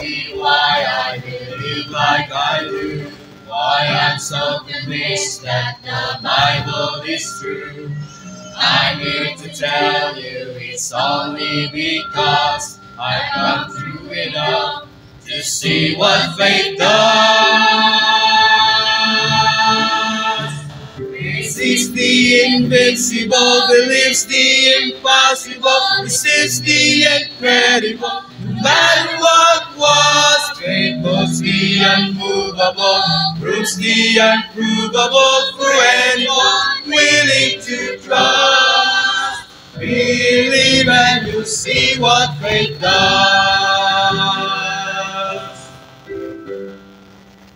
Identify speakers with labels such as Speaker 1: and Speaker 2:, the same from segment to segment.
Speaker 1: me why I believe like I do, why I'm so convinced that the Bible is true. I'm here to tell you it's only because I've gone through it all to see what faith does. Resists the invincible, believes the impossible, resists the incredible. No matter what was, faith moves the unmovable, proves the unprovable for anyone willing to trust. Believe and you'll see what faith does.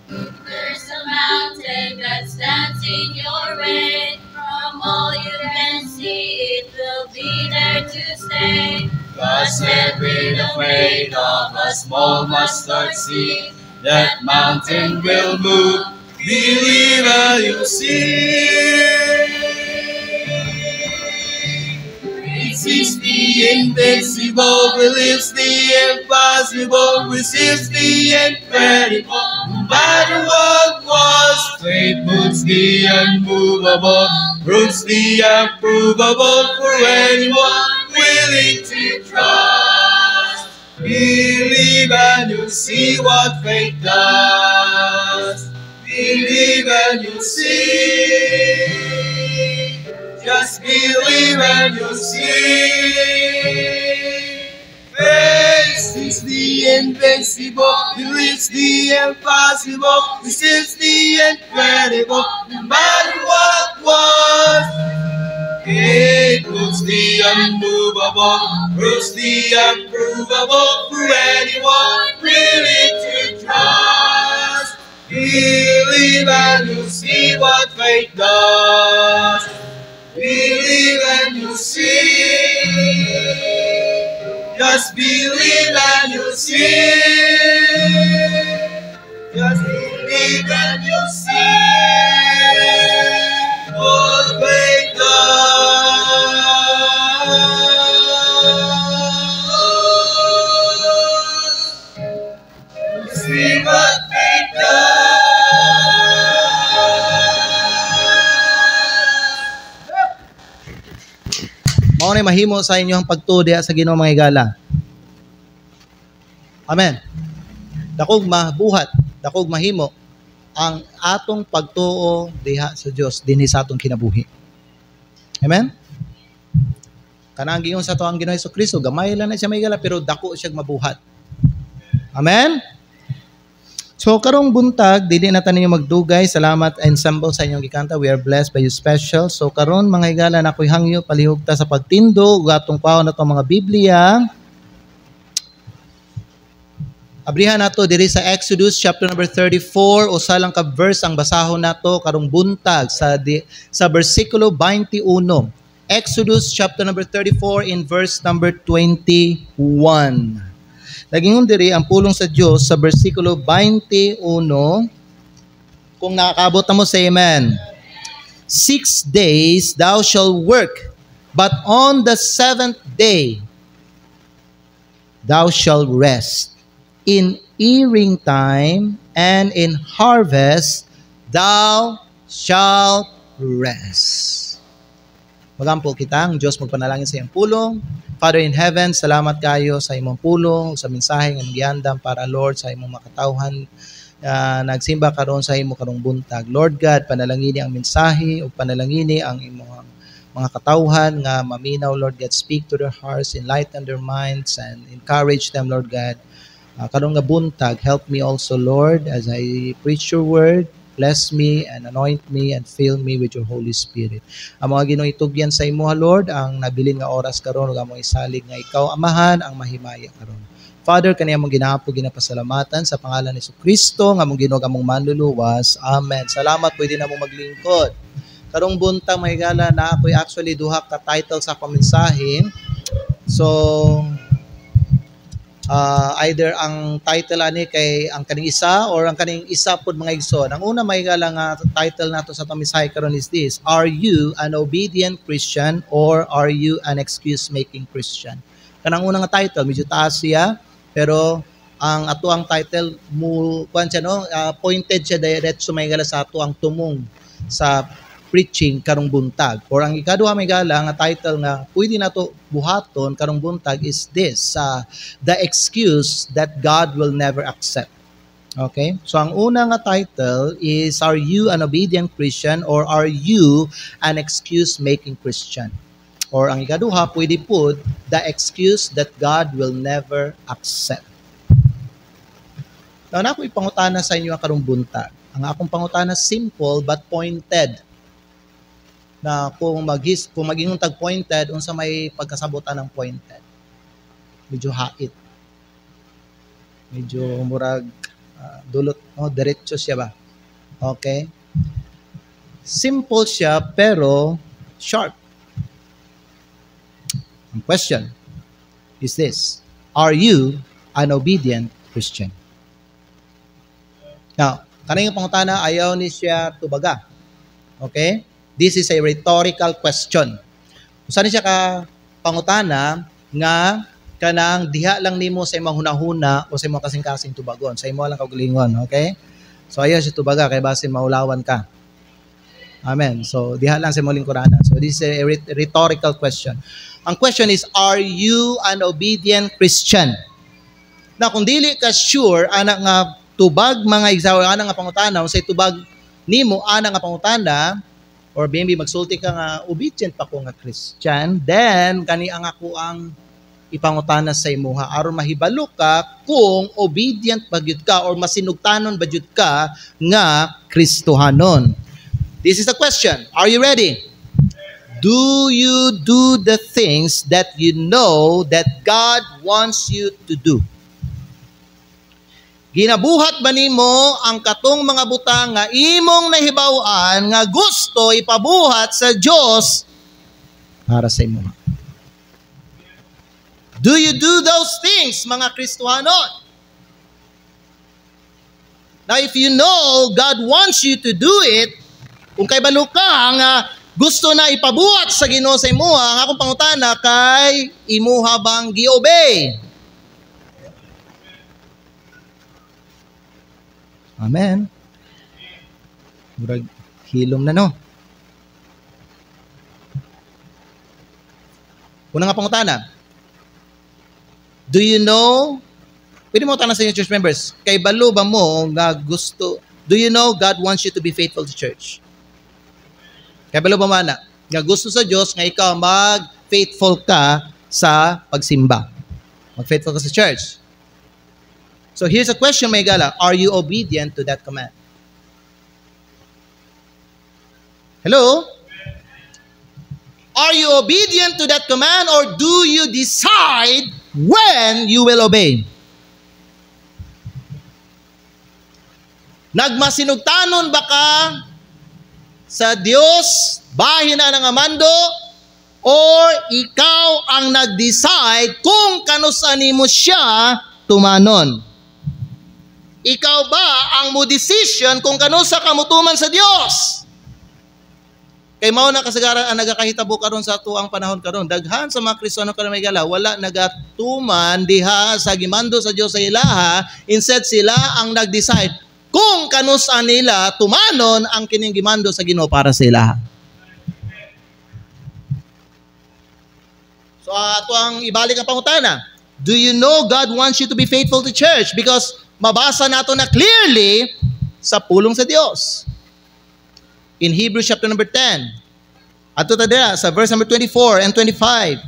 Speaker 2: There's a mountain that stands in your way. From all you can see, it will be there to stay.
Speaker 1: God said with the faith of a small mustard seed, that mountain will move. Believe and you'll see. Resists the invincible, believes the impossible, resists the incredible. No matter what was, faith moves the unmovable, proves the unprovable for anyone willing to trust. Believe and you'll see what faith does. Believe and you'll see. Just believe and you'll see. Faith is the invincible, believes the impossible, resists the incredible. No matter what was, it moves the unmovable, proves the unprovable for anyone willing to trust. Believe and you'll see what faith does. Believe and you'll see. Just believe and you'll see. Just believe and you'll see what faith does. See what faith does.
Speaker 3: Mao na mahimo sa inyong pagtuo diha sa Ginoo mga higala. Amen. Dakog mabuhat, dakog mahimo ang atong pagtuo diha sa Dios dinhi sa atong kinabuhi. Amen. Kanang giingon sa tuang Ginoo Jesucristo, gamay lang na siya mga higala pero dako siya mabuhat. Amen. So karong buntag dili na ta ninyo magdugay. Salamat ensemble sa inyong gikanta. We are blessed by you special. So karon mga higala nakoy hangyo palihog ta sa pagtindo ug atong paon natong mga Biblia. Abrihan nato diri sa Exodus chapter number 34 usa lang ka verse ang basahon nato karong buntag sa bersikulo 21. Exodus chapter number 34 in verse number 21. Nagingon diri ang pulong sa Dios sa bersikulo 21. Kung nakakaabot na mo say amen. 6 days thou shalt work, but on the 7th day thou shalt rest. In earing time and in harvest thou shalt rest. Magampol kita, ang Diyos magpanalangin sa iyong pulong. Father in heaven, salamat kayo sa imong pulong, sa mensahe ng giandam para Lord sa imong makatawhan. Nagsimba karon sa imo karong buntag. Lord God, panalangini ang mensahe o panalangini ang imong mga katawhan nga maminaw, Lord God. Speak to their hearts, enlighten their minds, and encourage them, Lord God. Karong nga buntag, help me also, Lord, as I preach your word. Bless me and anoint me and fill me with your Holy Spirit. Ang mga Ginoo itugyan sa imo, Lord, ang nabilin nga oras karon ug among isalig nga ikaw amahan ang mahimaya karon. Father, kaniya mong ginapo ginapasalamatan sa pangalan ni Jesucristo nga mong Ginoo among manluluwas. Amen. Salamat, pwede na mo maglingkod. Karong buntag mga higala na ako'y actually duha ka title sa akong mensahe. So either ang title ani kay ang kaning isa or ang kaning isa pod mga igsoon. Ang una may higala nga title nato sa pamisahe karon is this: Are you an obedient Christian or are you an excuse-making Christian? Kanang una nga title medyo taas siya pero ang ato ang title mo kuan siya no, pointed siya diretso may gala sa ato ang tumong sa preaching karong buntag. Or ang ikaduha may gala nga title nga pwede nato buhaton karong buntag is this, the excuse that God will never accept. Okay? So ang una nga title is, are you an obedient Christian or are you an excuse-making Christian? Or ang ikaduha, pwede put, the excuse that God will never accept. Now, na ako ipangutana sa inyo ang karong buntag. Ang akong pangutana simple but pointed. Na kung maging tag pointed, unsa may pagkasabutan ng pointed. Medyo hait. Medyo murag dulot, diretso siya ba? Okay? Simple siya pero sharp. Ang question is this: are you an obedient Christian? Now, kanang pangutana ayaw ni siya tubaga. Okay? This is a rhetorical question. Usa ni siya ka pangutana nga kanang diha lang nimo sa imong hunahuna o sa imong kasing-kasing tubagon, sa imo lang kaugalingon, okay? So ayaw siya tubaga kay basin maulawan ka. Amen. So diha lang sa imong lingkuranan. So this is a rhetorical question. Ang question is, are you an obedient Christian? Na kung dili ka sure ana nga tubag mga igsaw ana nga pangutana, say tubag nimo ana nga pangutana, or maybe magsulti ka nga obedient pa ko nga Christian, then kani ang ako ang ipangutana sa imuha aron mahibalo ka kung obedient ba gyud ka or masinugtanon ba gyud ka nga Kristohanon. This is the question. Are you ready? Do you do the things that you know that God wants you to do? Ginabuhat ba nimo ang katong mga butang nga imong nahibaw-an nga gusto ipabuhat sa Dios para sa imo? Do you do those things, mga Kristohanon? Now, if you know God wants you to do it, kung kay balo ka nga gusto na ipabuhat sa Ginoo sa imo, ang akong pangutana kay imuha bang gi-obey? Amen. Murag hilom na no. Una nga pangutana. Do you know, pwede mo tanong sa inyo church members, kay balo ba mo nga gusto, do you know God wants you to be faithful to church? Kay balo ba mana, nga gusto sa Diyos nga ikaw mag-faithful ka sa pagsimba. Mag-faithful ka sa church. So here's a question, may gala. Are you obedient to that command? Hello? Are you obedient to that command or do you decide when you will obey? Nagmasinugtanon ba ka sa Dios, bahin na ng amando, or ikaw ang nag-decide kung kanusa nimo siya tumanon? Ikaw ba ang mo decision kung kanusa ka mutuman sa Dios? Kay mao na kasagaran ang nagakahitabo karon sa tuang panahon karon. Daghan sa mga Kristiyano karon may gala wala nagatuman diha sa gimando sa Dios sa ilaha, instead sila ang nag-decide kung kanusa nila tumanon ang kining gimando sa Ginoo para sa ilaha. So ato ang ibalik ang pangutana. Do you know God wants you to be faithful to church? Because mabasa nato na clearly sa pulong sa Dios. In Hebrews chapter number 10. Ato tada sa verse number 24 and 25.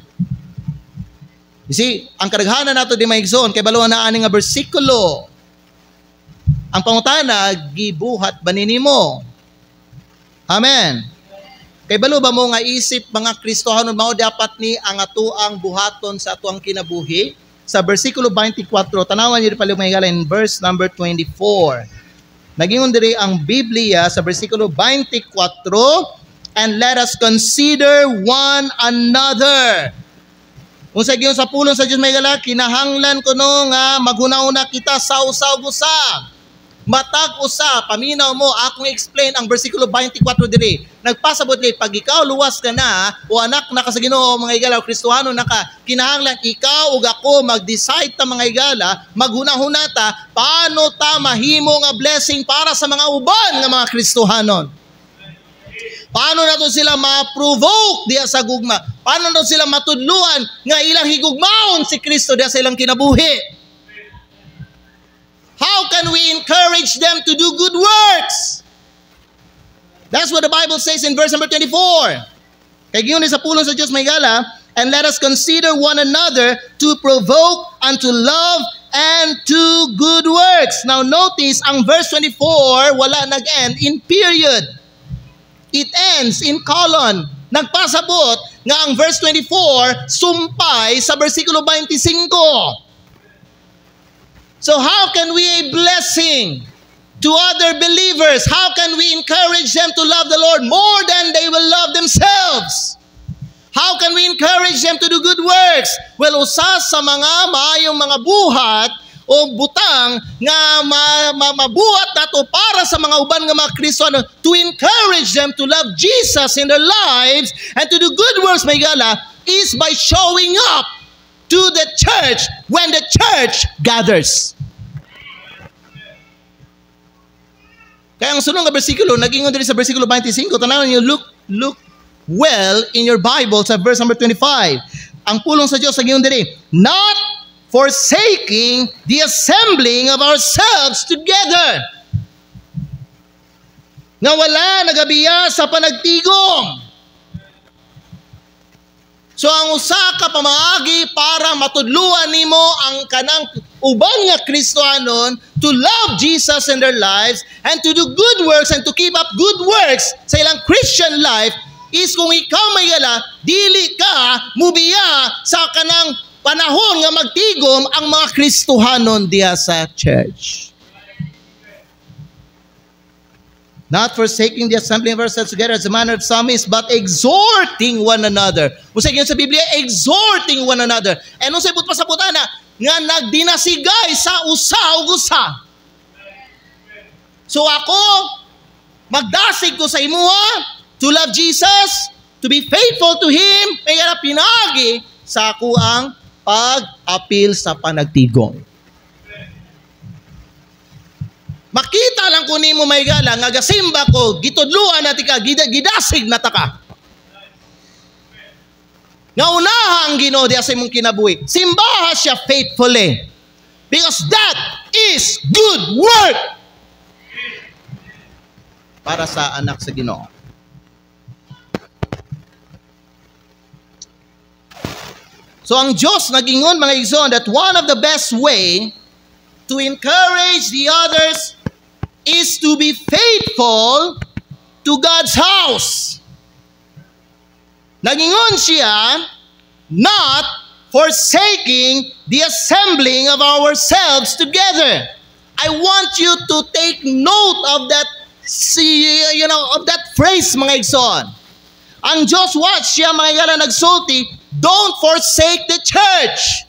Speaker 3: You see, ang kadaghanan nato di maigsoon kay baluhan na ani nga bersikulo. Ang pangutana, gibuhat ba ninimo? Amen. Kay balo ba mo nga isip mga Kristohanon mao dapat ni ang atuang buhaton sa atuang kinabuhi? Sa bersikulo 24, tanawan niyo pala may gala in verse number 24. Nagingon diri ang Biblia sa bersikulo 24, and let us consider one another. Unsa gyud sa pulong sa Dios may gala, kinahanglan kuno nga maghuna-una kita sa usaw busa. matag usa, paminaw mo, akong explain ang versikulo 24 diri. Nagpasabot li, pag ikaw luwas ka na, o anak na ka sa Ginoo, mga igala, o Kristohano na ka, kinahanglan ikaw ug ako mag-decide ta mga igala, maghunahuna ta, paano ta mahimo nga blessing para sa mga uban nga mga Kristohanon. Paano na to sila ma-provoke diya sa gugma? Paano na to sila matudluan nga ilang higugmaon si Kristo diya sa ilang kinabuhi? How can we encourage them to do good works? That's what the Bible says in verse number 24. Kaya yun sa pulong sa Diyos may gala, and let us consider one another to provoke unto love and to good works. Now notice, ang verse 24, wala nag-end in period. It ends in colon. Nagpasabot nga ang verse 24 sumpay sa versikulo 25. So how can we a blessing to other believers? How can we encourage them to love the Lord more than they will love themselves? How can we encourage them to do good works? Well, usa sa mga maayong mga buhat o butang nga mabuhat nato para sa mga uban nga mga Kristiyano to encourage them to love Jesus in their lives and to do good works, may gala, is by showing up to the church when the church gathers. Kaya ang sunod nga bersikulo, nag-ingon din sa bersikulo 25, tanawin niyo, look well in your Bible sa verse number 25. Ang pulong sa Diyos, nag-ingon din, not forsaking the assembling of ourselves together. Nga wala nagabiya sa panagtigom. So ang usa ka pamaagi para matudluan nimo ang kanang uban nga Kristohanon to love Jesus in their lives and to do good works and to keep up good works sa ilang Christian life is kung ikaw may gala, dili ka mubiya sa kanang panahon nga magtigom ang mga Kristohanon diya sa church. Not forsaking the assembling of ourselves together as a manner of some is, but exhorting one another. Kung sa Biblia, exhorting one another. E nung sa ibut pa sa putana, nga nagdinasigay sa usa. So ako, magdasig ko sa imuha to love Jesus, to be faithful to Him, kaya pinagi sa ako ang pag-apil sa panagtigom. Makita lang ko nimo may gala nga gasimba ko gitudluan natin ka gidasig na ta ka. Nga unaha ang Ginoo diya sa imong kinabuhi. Simbaha siya faithfully because that is good work para sa anak sa Ginoo. So ang Diyos nag-ingon mga igsoon that one of the best way to encourage the others is to be faithful to God's house. Nag-ingon siya, not forsaking the assembling of ourselves together. I want you to take note of that, of that phrase mga igsoon. Ang Diyos what siya mga igala nagsulti, don't forsake the church.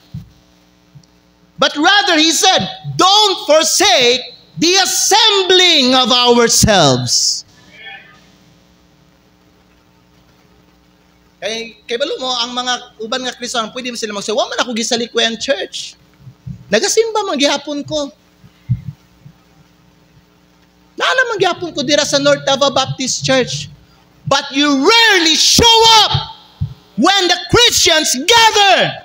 Speaker 3: But rather, He said, don't forsake the assembling of ourselves. Kay balo mo, ang mga uban nga Kristohanon, pwede mo sila magsawa, wa man ako gisalikwayan church. Nagasimba manggihapon ko. Naala manggihapon ko dira sa North Davao Baptist Church. But you rarely show up when the Christians gather.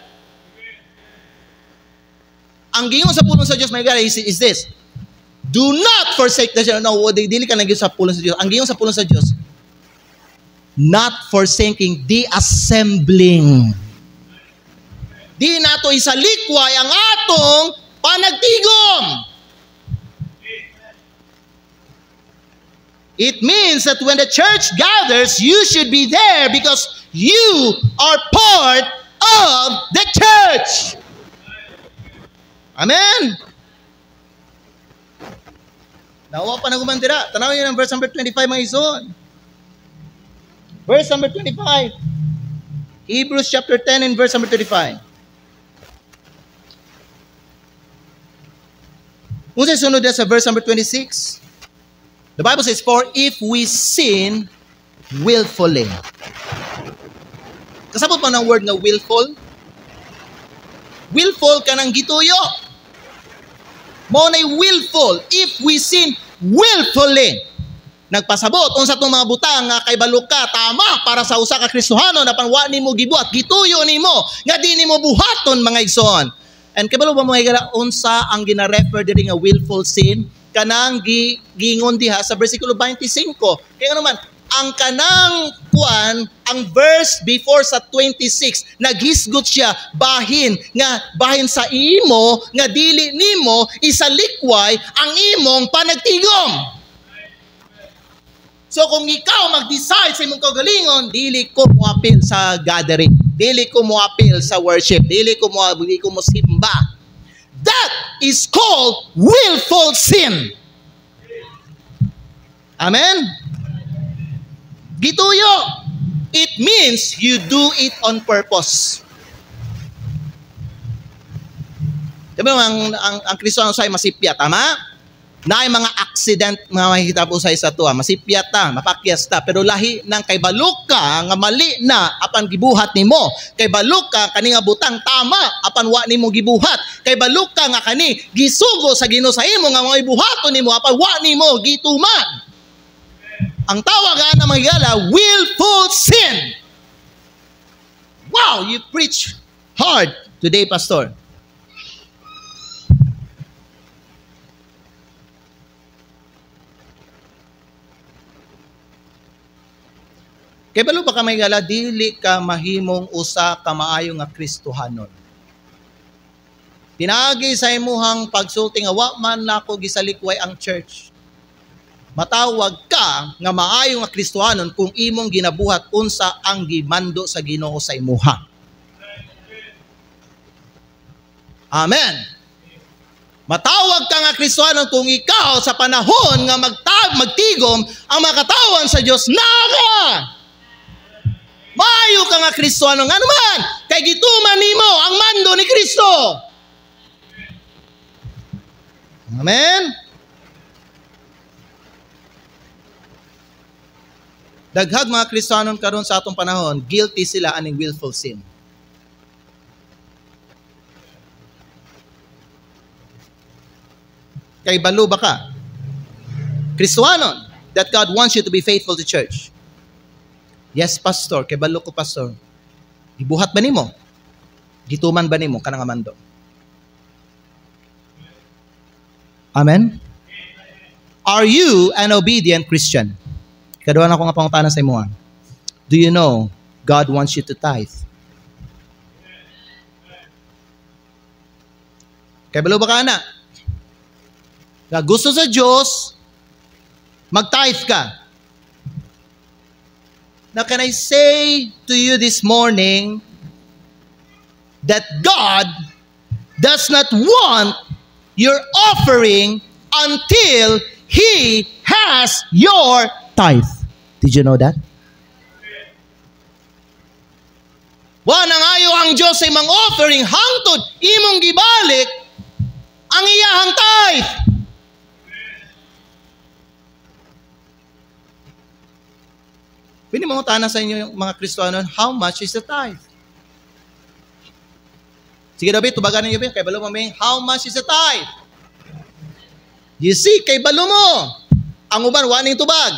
Speaker 3: Ang gingon sa pulong sa Diyos, my God, is this. Do not forsake the church. No, dili ka naging sa pulong sa Diyos. Ang gingon sa pulong sa Diyos, not forsaking the assembling. Di nato isalikway ang atong panagtigom. It means that when the church gathers, you should be there because you are part of the church. Amen. Nawa pa na gumandira. Tanawin niyo ng verse number 25 mga ison. Verse number 25. Hebrews chapter 10 and verse number 25. Unsa sunod sa verse number 26? The Bible says, for if we sin willfully. Kasabot man ang word nga willful? Willful ka ng gituyo. Mo na'y willful. If we sin willfully. Nagpasabot unsa tong mga butang nga kay balo ka tama para sa usa ka Kristohano na panwa nimo gibuhat gituyo nimo nga di nimo buhaton mga igsoon. And kabalo ba mga unsa ang gina-refer diri nga willful sin? Kanang gingon diha sa bersikulo 25. Kaya naman ang kanang kuan, ang verse before sa 26, naghisgot siya bahin sa imo nga dili nimo isalikway ang imong panagtigom. So kung ikaw mag-decide sa imong kagalingon, dili ko mo appeal sa gathering, dili ko mo appeal sa worship, dili ko mo simba. That is called willful sin. Amen? Gituyo. It means you do it on purpose. Diba ang Kristohano say masipya, tama? Naay mga accident mga makikita po sa isa to, masipya ta, mapakyas ta, pero lahi nang kay balok ka nga mali na apan gibuhat nimo. Kay balok ka kani nga butang tama apan wa nimo gibuhat. Kay balok ka nga kani gisugo sa Ginoo sa imo nga mga ibuhaton nimo apan wa nimo gituman. Ang tawag na magigala, willful sin. Wow, you preach hard today, Pastor. Kay balo ba ka may gala, dili ka mahimong usa ka maayo nga Kristohanon. Tinagi sa imuhang pagsulti nga wa man nako gisalikway ang church. Matawag ka nga maayo nga Kristohanon kung imong ginabuhat unsa ang gimando sa Ginoo sa imuha. Amen. Matawag ka nga Kristohanon kung ikaw sa panahon nga magtigom ang makatawan sa Dios naka. Maayo ka nga Kristohano nga naman, kay gituman nimo ang mando ni Kristo. Amen? Daghag mga Kristohanon karon sa atong panahon, guilty sila aning willful sin. Kay balo ba ka? Kristohanon, that God wants you to be faithful to church. Yes, Pastor. Kay balo ko, Pastor. Gibuhat ba nimo? Gituman ba nimo kanang amando? Amen? Are you an obedient Christian? Kaduha na ko nga pangutana sa imo. Do you know God wants you to tithe? Kay balo ba ka na? Na gusto sa Diyos, mag-tithe ka. Now, can I say to you this morning that God does not want your offering until He has your tithe. Did you know that? Wa nang ayo ang Dios sa imong offering hangtod imong gibalik ang iyahang tithe. Pwede mo tanong sa inyo yung mga Kristohano, how much is the tithe? Sige David, tubagan ninyo ba? Kay balo mo may, how much is the tithe? You see, kay balo mo. Ang uban, waning tubag.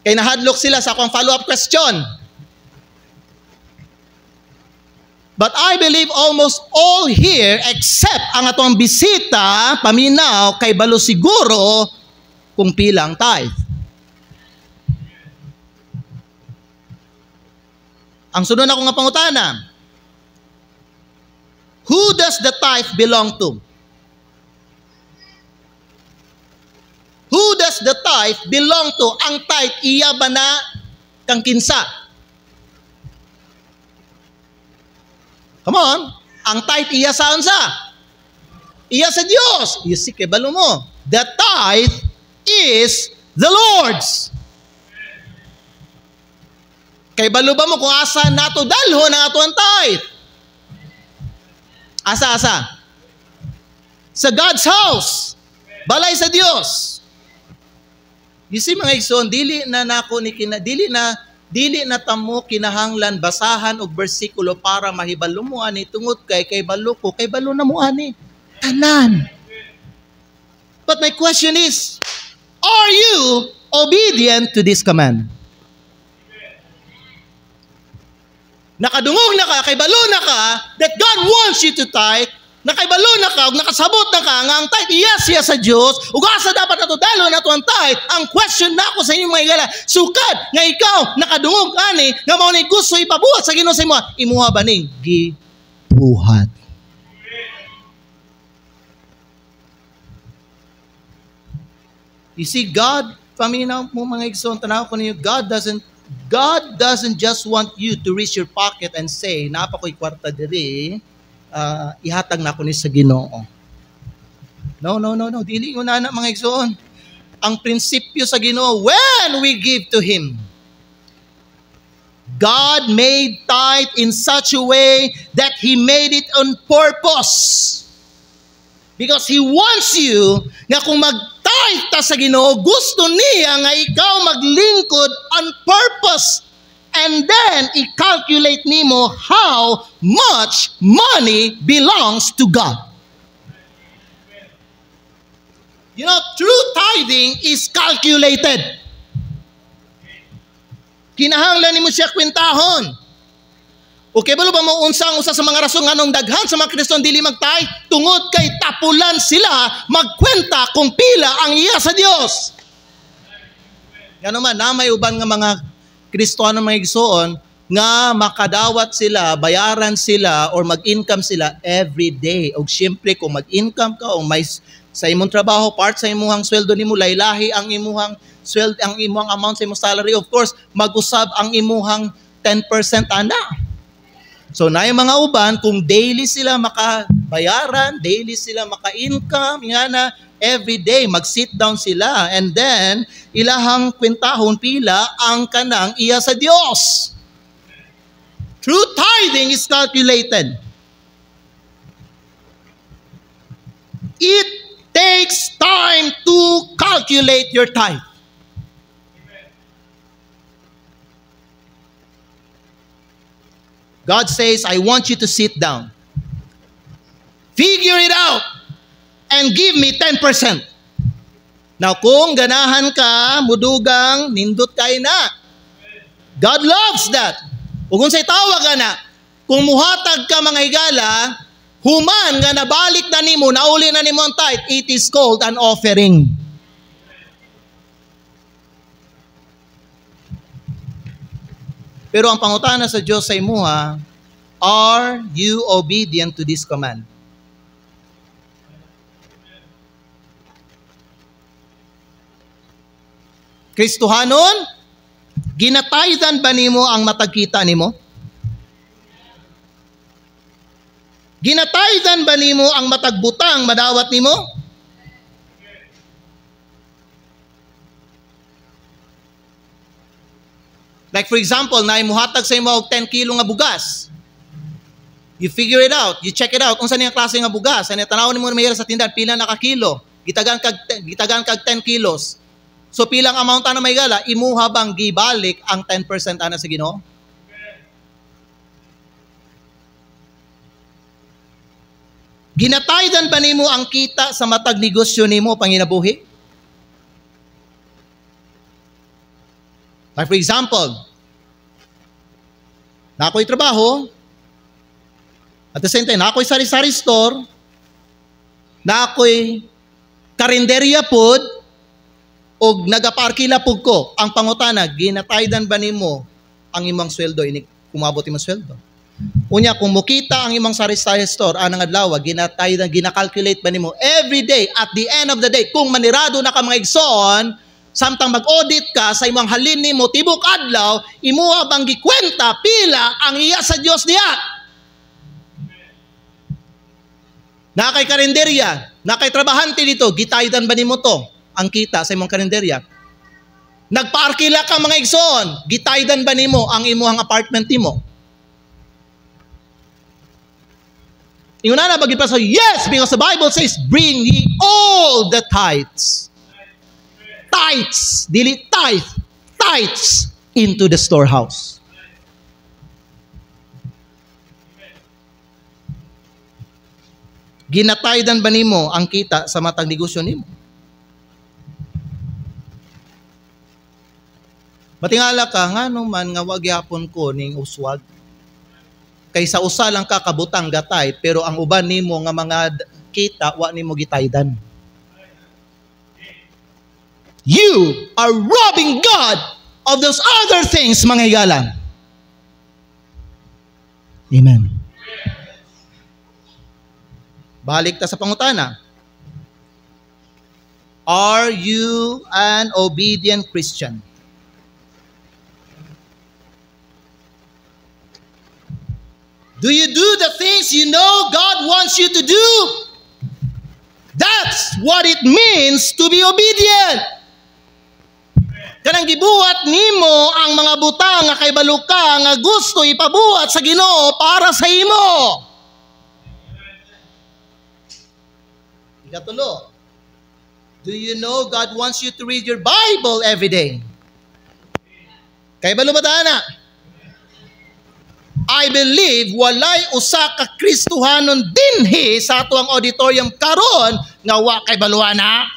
Speaker 3: Kay nahadlok sila sa akong follow-up question. But I believe almost all here, except ang atong bisita, paminaw, kay balo siguro kung pilang tithe. Ang sunod ako nga pangutana, who does the tithe belong to? Who does the tithe belong to? Ang tithe, iya ba na kang kinsa? Come on. Ang tithe, iya sa unsa? Iya sa Diyos. You see, kay balo mo. The tithe is the Lord's. Kay balo ba mo kung asa nato dalhon ang ato ang tithe? Asa? sa God's house. Balay sa Dios. You see mga igsoon, dili na tamo kinahanglan basahan og bersikulo para mahibalo mo ani tungod kay balo ko, kay balo na mo ani. Tanan. But my question is, are you obedient to this command? Nakadungog na ka, kay balo na ka, that God wants you to tithe, nakaibalo na ka, ug nakasabot na ka, nga ang tithe iya sa Diyos, ug asa dapat natudalo na to ang tithe. Ang question na ako sa inyong mga igala, sukad nga ikaw nakadungog ani, nga mao ni gusto ipabuhat sa Ginoo sa imo, imuha ba ning gibuhat? You see, God, paminaw mo mga igsoon, tanaw ko ninyo, God doesn't just want you to reach your pocket and say, napa ko'y kwarta diri, ihatag na ako ni sa Ginoo. No. Dili ko na mga igsoon. Ang prinsipyo sa Ginoo, when we give to Him, God made tithe in such a way that He made it on purpose. Because He wants you nga kung mag-tithe ta sa Ginoo, gusto niya nga ikaw maglingkod on purpose. And then, i-calculate nimo how much money belongs to God. You know, true tithing is calculated. Kinahanglan nimo siya kwentahon. Okay ba mo unsang usa sa mga rason nganong daghan sa mga Kristiyan dili mag-tithe tungod kay tapulan sila magkwenta kung pila ang iya sa Dios. Ngano man na may uban nga mga Kristiyano mga igsoon nga makadawat sila, bayaran sila or mag-income sila every day. Og syempre kung mag-income ka o may sa imong trabaho part sa imong sweldo nimo laylahi ang imong sweldo, ang imong amount sa imong salary, of course mag-usab ang imong 10% ana. So na yung mga uban, kung daily sila makabayaran, daily sila maka-income, nga na every day mag-sit down sila and then ilahang kwentahon pila ang kanang iya sa Dios. True tithing is calculated. It takes time to calculate your tithe. God says, I want you to sit down. Figure it out and give me 10%. Now, kung ganahan ka, mudugang, nindot kayo na. God loves that. O kung sa'y tawag ka na, kung muhatag ka mga higala, human nga nabalik na nimo, nauli na nimo ang tithe, it is called an offering. Pero ang pangutana sa Diyos sa imuha, are you obedient to this command? Kristohanon, ginataydan ba nimo ang matagkita nimo? Ginataydan ba nimo ang matagbutang madawat nimo? Like for example, na imuhatag sa imo og 10 kilo nga bugas. You figure it out, you check it out unsa niya klase nga bugas. Ani tanaw nimo mayra sa tindahan pila na ka kilo. Gitagan kag 10 kilos. So pilang amount ana may gala, imuha bang gibalik ang 10% ana sa Ginoo? Ginataydan ba nimo ang kita sa matag negosyo nimo panginabuhi? Like for example, na ako'y trabaho, at the same time, na ako'y sari-sari store, na ako'y karinderya pod, o nagaparkila pod ko, ang pangutana, ginataydan ba nimo ang imong sweldo, kumabot imong sweldo? Unya, kung mukita ang imong sari-sari store, anang adlaw, ginataydan, ginakalculate ba nimo every day, at the end of the day, kung manirado na ka mga igsoon, samtang mag-audit ka sa imong halin nimo tibok adlaw, imuha bang gikwenta pila ang iya sa Dios diha? Na kay karinderya, na kay trabahante dito, gitaydan ba nimo to ang kita sa imong karinderya? Nagpaarkila ka mga igsoon, gitaydan ba nimo ang imuhang apartment nimo? Ingon na bagi pastor, yes, because the Bible says, bring ye all the tithes. Tithes, dili tithe, tithes into the storehouse. Ginataydan ba nimo ang kita sa matag negosyo nimo? Matingala ka, ngano man nga wag yapon ko ning uswag. Kaysa usa lang ka kabutang gatay, pero ang uban nimo nga mga kita, wa nimo gitaydan. You are robbing God of those other things, mga higala. Amen. Balik ta sa pangutana. Are you an obedient Christian? Do you do the things you know God wants you to do? That's what it means to be obedient. Kanang gibuhat nimo ang mga butang nga kay baluka nga gusto ipabuhat sa Ginoo para sa imo. Ikatulo, do you know God wants you to read your Bible every day? Kay balubatan I believe walay usa ka Kristohanon dinhi sa atuang auditorium karon nga wa kay baluana.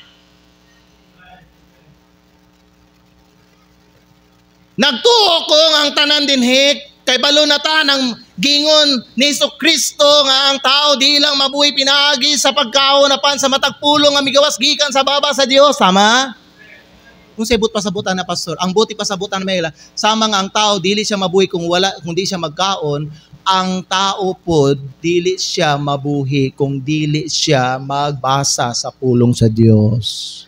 Speaker 3: Nagtuo ko ang tanan dinhi kay balo na ta ng gingon ni Jesucristo nga ang tao di lang mabuhi pinaagi sa pagkaon apan sa matag pulong nga migawas gikan sa baba sa Dios. Sama? Kung sabot pasabutan na pastor, ang buti pasabutan na may sama nga ang tao dili siya mabuhi kung di siya magkaon, ang tao pod dili siya mabuhi kung dili siya magbasa sa pulong sa Dios.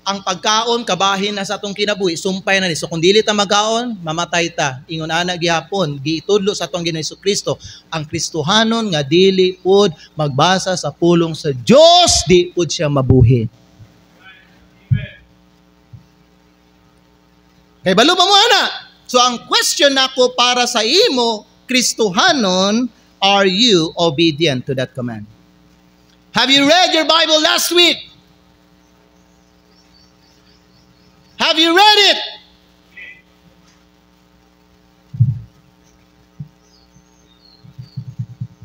Speaker 3: Ang pagkaon kabahin na sa atong kinabuhi, sumpay na ni. So kung dili ta magkaon, mamatay ta. Ingon ana gihapon, giitudlo sa atong Ginoong Hesukristo, ang Kristohanon nga dili pud magbasa sa pulong sa Dios, di pud siya mabuhi. Kay balo pa mo ana. So ang question nako para sa imo, Kristohanon, are you obedient to that command? Have you read your Bible last week? Have you read it?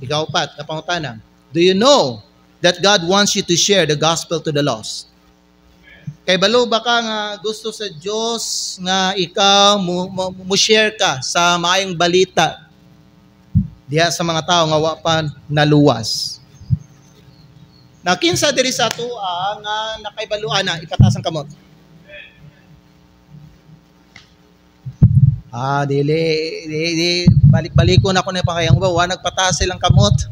Speaker 3: Ikaw pat, kapangutana. Do you know that God wants you to share the gospel to the lost? Kay balo ba ka nga gusto sa Diyos nga ikaw mo share ka sa maayong balita diha sa mga tao nga wa pa naluwas? Na kinsa diri sa atoa nga nakaibaluan na ipataas ang kamot. Dili balik-baliko na ako na pakayang ba, wa nagpataas silang kamot.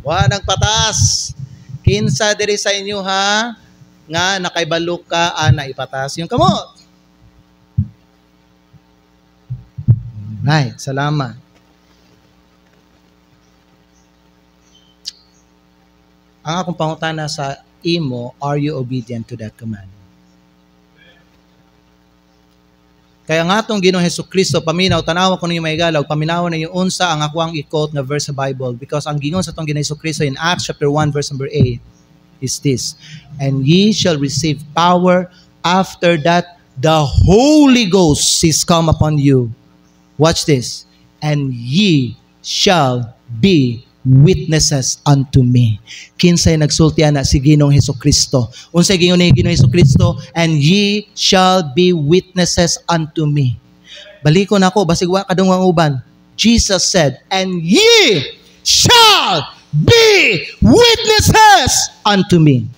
Speaker 3: Wa nagpataas. Kinsa diri sa inyo ha, nga nakaibalok ka, na ipataas yung kamot. Right, salamat. Ang akong pangutana sa imo, are you obedient to that command? Kaya nga itong Ginoong Hesukristo, paminaw, tanawa ko ninyo may galaw, paminaw na yung unsa ang ako ang i-quote na verse sa Bible. Because ang gingon sa itong Ginoong Hesukristo in Acts chapter 1 verse number 8 is this, and ye shall receive power after that the Holy Ghost is come upon you. Watch this. And ye shall be witnesses unto me. Kinsay nagsultian na si Ginoong Hesukristo. Unsay gingon ni Ginoong Hesukristo, and ye shall be witnesses unto me. Balikon ako basig wa kadungwang uban. Jesus said, and ye shall be witnesses unto me.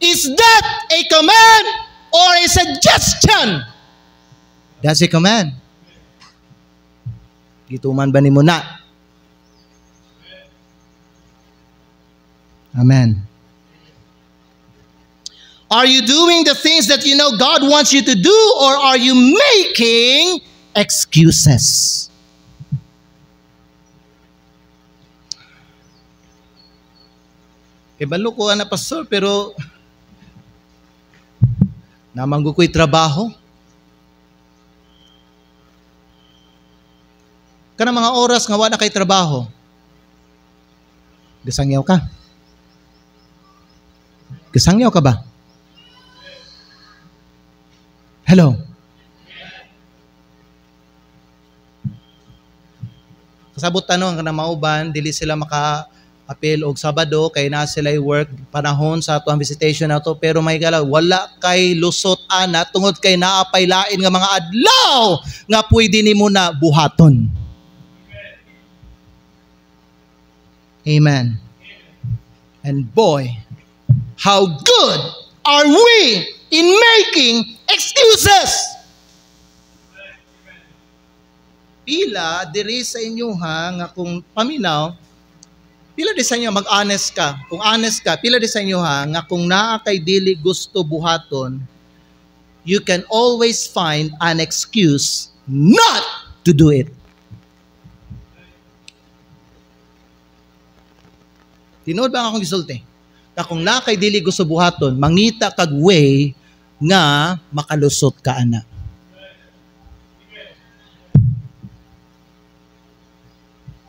Speaker 3: Is that a command or a suggestion? That's a command. Gituman ba nimo na? Amen. Are you doing the things that you know God wants you to do, or are you making excuses? Ibalo ko na pastor, pero namanggo ko'y trabaho. Kanang mga oras nga wala kay trabaho. Gasangyaw ka? Gasangyaw ka ba? Hello? Kasabot tanong kanang mauban, dili sila maka-appeal og Sabado kay na sila work panahon sa atuang visitation na to, pero may galaw wala kay lusot ana tungod kay naapay lain nga mga adlaw nga pwede nimo na buhaton. Amen. And boy, how good are we in making excuses? Pila diri sa inyo nga kung paminaw, pila di sa inyo mag-honest ka. Kung honest ka, pila di sa inyo nga kung naa kay dili gusto buhaton, you can always find an excuse not to do it. Tinood ba akong gisulti? Na kung na kay dili gusto buhaton, mangita kag way nga makalusot ka ana.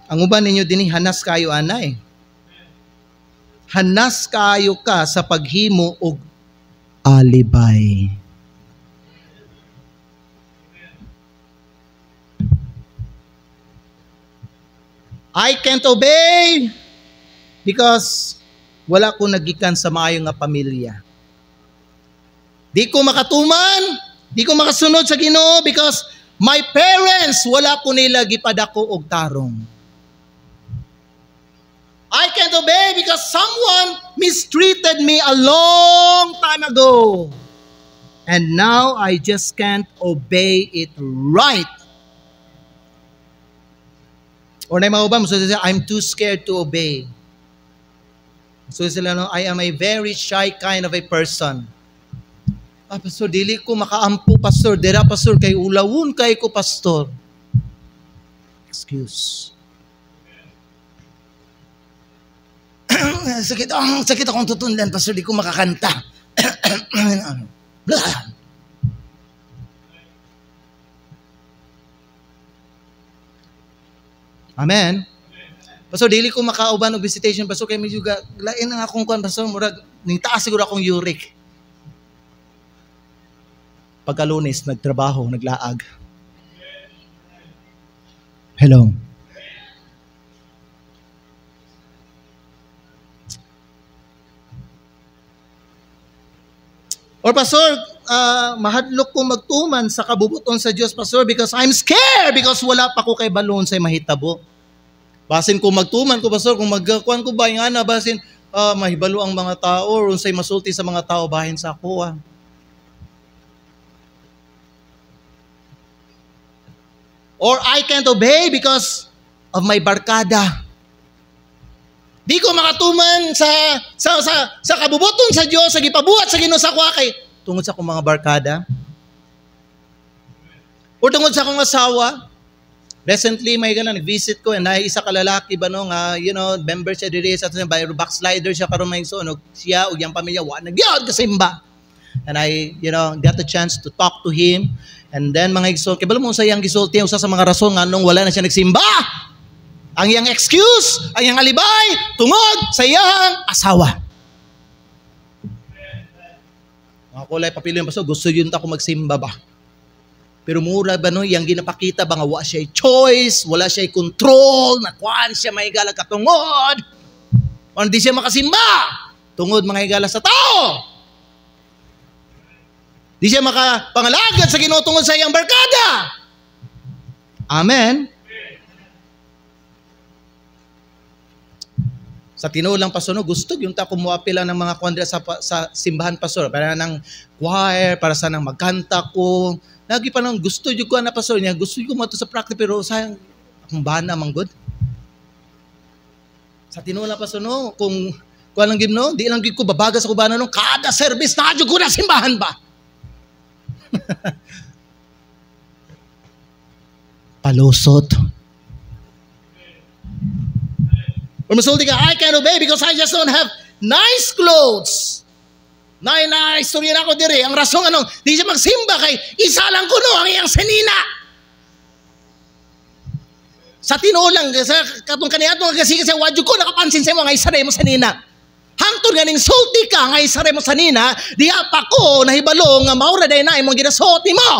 Speaker 3: Ang uban ninyo dinhi hanas kayo ana eh. Hanas kayo ka sa paghimo og alibay. I can't obey because wala ko nagikan sa maayo nga pamilya. Di ko makatuman, di ko makasunod sa Ginoo because my parents wala ko nila gipadako og tarong. I can't obey because someone mistreated me a long time ago. And now I just can't obey it right. Or na maubam, so I'm too scared to obey. So sila, no, I am a very shy kind of a person. Pastor, dili ko makaampo, Pastor. Dira, Pastor, kay ulawon kay ko, Pastor. Excuse. sakit akong tutundan, Pastor. Di ko makakanta. Amen. Pastor, dili ko makauban og visitation, Pastor, kay medyo lain ang akong kuan, Pastor, murag ning taas siguro akong uric. Pagka-Lunes, nagtrabaho, naglaag. Hello. Or Pastor, mahadlok ko magtuman sa kabubuton sa Dios, Pastor, because I'm scared because wala pa ko kay balon sa mahitabo. Basin ko magtuman ko, Pastor, kung magkuan ko ba yung ana, basin mahibalo ang mga tao or unsay masulti sa mga tao bahin sa ako. Or I can't obey because of my barkada. Di ko makatuman sa kabubuton sa Dios, sa gipabuhat sa Ginoo sa kuha kay tungod sa akong mga barkada. Or tungod sa akong asawa. Recently, may nag-visit ko and ay isa ka lalaki ba no nga, member siya diri sa backslider siya karon may sunog siya ug yang pamilya wa nagyod kasimba. And I, got the chance to talk to him. And then mga igsoon, kibalo mo sa iyang gisulti usa sa mga rason nga nung wala na siya nagsimba. Ang iyang excuse, ang iyang alibay tungod sa iyang asawa. Mga kulay papilyon pa so gusto yun ta ko magsimba ba. Pero mura ba no, yung ginapakita ba nga wala siya choice, wala siya control, nakuhaan siya may higala katungod. O hindi siya makasimba, tungod mga higala sa tao. Di siya makapangalagad sa Ginoo tungod sa iyang barkada. Amen. Sa tinulang Pastor, gusto yung ta kumuapila ng mga kwandra sa simbahan, Pastor. Para ng choir, para sa nang magkanta ko. Lagi pa nang gusto yung ko na Pastor niya, gusto yung mato sa practice, pero sayang, akong bana mang good. Sa tinulang Pastor, no, kung lang gim, no, di lang gim ko babaga sa kubana, no, kada service na ko na simbahan ba? Palusot. Or masulti ka, I can't obey because I just don't have nice clothes. Istorya na ako diri. Ang rasong di siya magsimba kay isa lang kuno ang iyang sanina. Sa tinulang, sa katong kanina itong kasi wadyo ko nakapansin sa mo nga isaray mo sa nina. Hangtod ganing sulti ka nga isaray mo sa nina, diya pa ko nahibalo nga maura day na imong ginasuot nimo.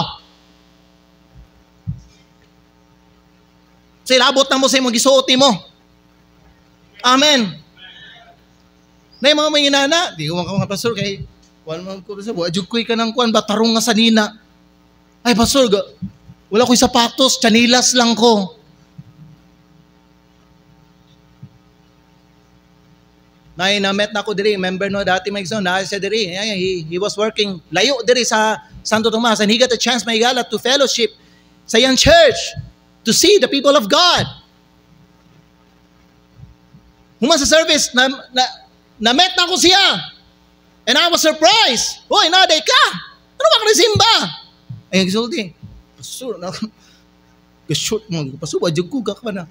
Speaker 3: So ilabot na mo sa imong gisuot nimo. Amen. Na yung mga manginana, di ko mga pastor kay wala man ko sa wadyo ko ka nang kuan batarong nga sa nina. Ay pastor, wala ko'y sapatos, chanilas lang ko. Na-met na ko diri, member no dati may igsoon, na siya diri. He was working layo diri sa Santo Tomas and he got a chance maigala to fellowship sa young church to see the people of God. Human sa service, na-met na ko siya. And I was surprised. Hoy, naday ka. Ano ba ka simba? Ay, nagsulti. Pastor, shoot mo. Pastor, wadyo ko ka na.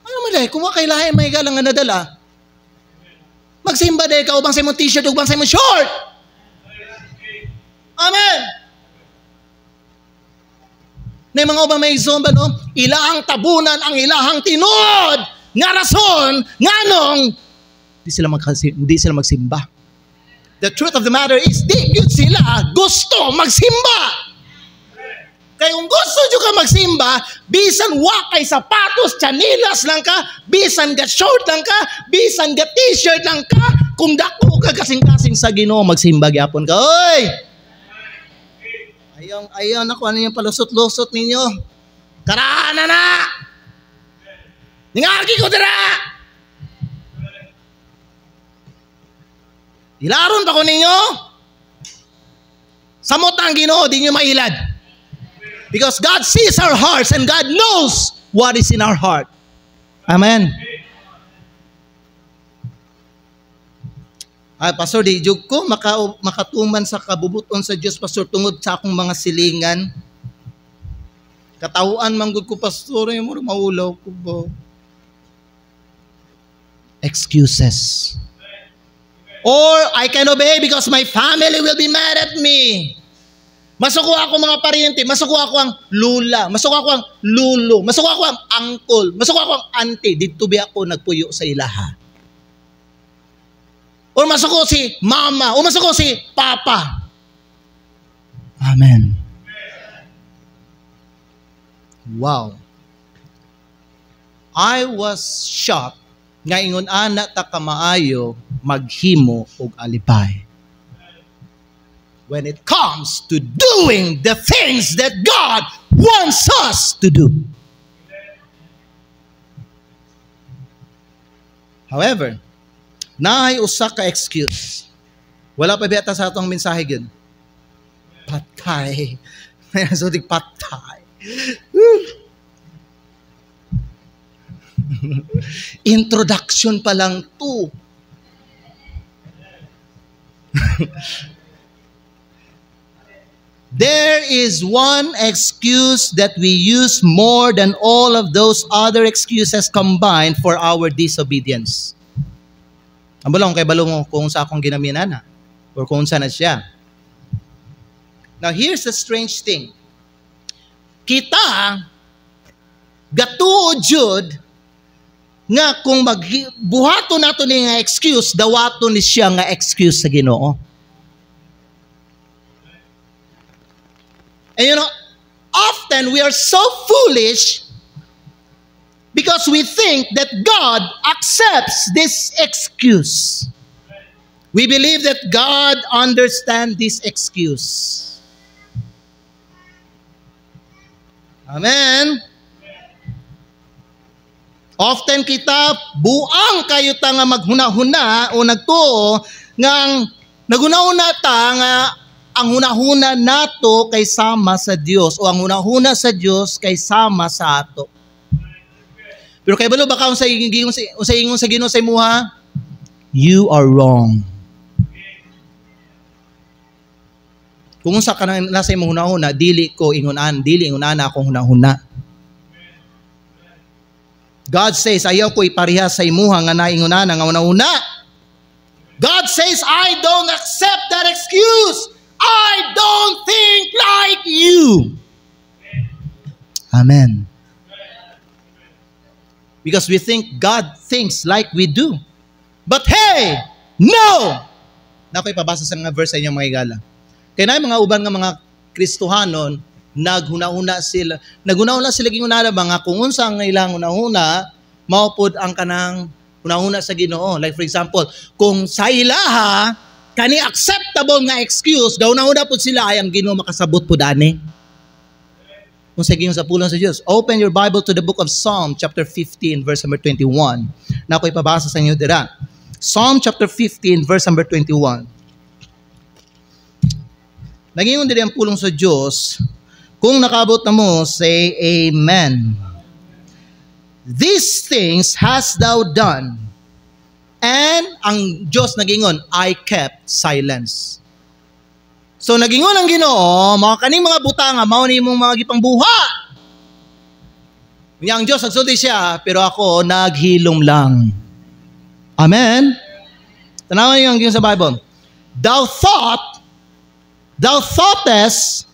Speaker 3: Ano man kung wakailahin maigala nga nadala, magsimba day ka, ubang sa imong t-shirt, ubang sa imong short. Amen. Na mga ubang may zomba, no? Ilahang tabunan ang ilahang tinod. Nga rason, nganong, hindi sila magsimba. The truth of the matter is, di yun sila gusto magsimba. Kaya kung gusto nyo ka magsimba, bisan wakay sapatos, chanilas lang ka, bisan ga short lang ka, bisan ga t-shirt lang ka, kung dako ka kasing-kasing sa Ginoo, magsimba gyapon ka. Oy! Ayaw na kung ano yung palusot-lusot ninyo. Karaan na! Ningagi ko dira! Ilaron pa ko ninyo? Samot ang Ginoo, di nyo mailad. Because God sees our hearts and God knows what is in our heart. Amen. Ay, Pastor, di jug ko makatuman sa kabubuton sa Diyos, Pastor, tungod sa akong mga silingan. Katawuan manggod ko, Pastor, ay mo maulaw ko ba? Excuses. Or I can obey because my family will be mad at me. Masuko ako mga pariente, masuko ako ang lula, masuko ako ang lulo, masuko ako ang uncle, masuko ako ang auntie, dito ba ako nagpuyo sa ilaha. O masuko si mama, o masuko si papa. Amen. Wow. I was shocked nga ingon ana ta kamaayo maghimo og alipay. When it comes to doing the things that God wants us to do. However, naay usa ka excuse. Wala pa biyata sa atong mensahe gyud. Patay. So di patay. Introduction pa lang to. There is one excuse that we use more than all of those other excuses combined for our disobedience. Ang balong kay balong kung sa akong ginaminan na or kung saan na siya. Now here's the strange thing. Kita gatuod jud nga kung buhaton nato ni nga excuse, dawaton ni siya nga excuse sa Ginoo. And you know, often we are so foolish because we think that God accepts this excuse. We believe that God understands this excuse. Amen. Often kita buang kayo ta nga maghuna-huna o nagtuo nga naghuna-huna ta nga ang hunahuna nato kay sama sa Dios o ang hunahuna sa Dios kay sama sa ato. Pero kay balo baka unsa ingon sa Ginoo sa imuha? You are wrong. Kung unsa ka nasa imong hunahuna, dili ingon-ana akong hunahuna. God says, ayaw ko ipareha sa imuha nga naingon-ana nga hunahuna. God says, I don't accept that excuse. I don't think like you. Amen. Because we think God thinks like we do. But hey, no! Nako'y pabasa sa mga verse sa inyo mga higala. Kaya na mga uban nga mga Kristohanon, naghuna-una sila ginunala mga kung unsa ang ilang una-una, maupod ang kanang una-una sa Ginoo. Like for example, kung sa ilaha, kani acceptable nga excuse, gauna-una po sila ay ang Ginoo makasabot po dani. Kung sa Ginoo sa pulong sa Diyos. Open your Bible to the book of Psalm chapter 15 verse number 21. Na ako'y pabasa sa inyo dira. Psalm chapter 15 verse number 21. Nagingon diri ang pulong sa Diyos. Kung nakabot na mo, say Amen. These things hast thou done. And ang Diyos nagingon, I kept silence. So nagingon ang Ginoo, mga kaning mga butanga, mao ni mong mga gipangbuha. Ang Diyos nagsulti siya, pero ako naghilom lang. Amen? Tanawan niyo ang Ginoo sa Bible. Thou thoughtest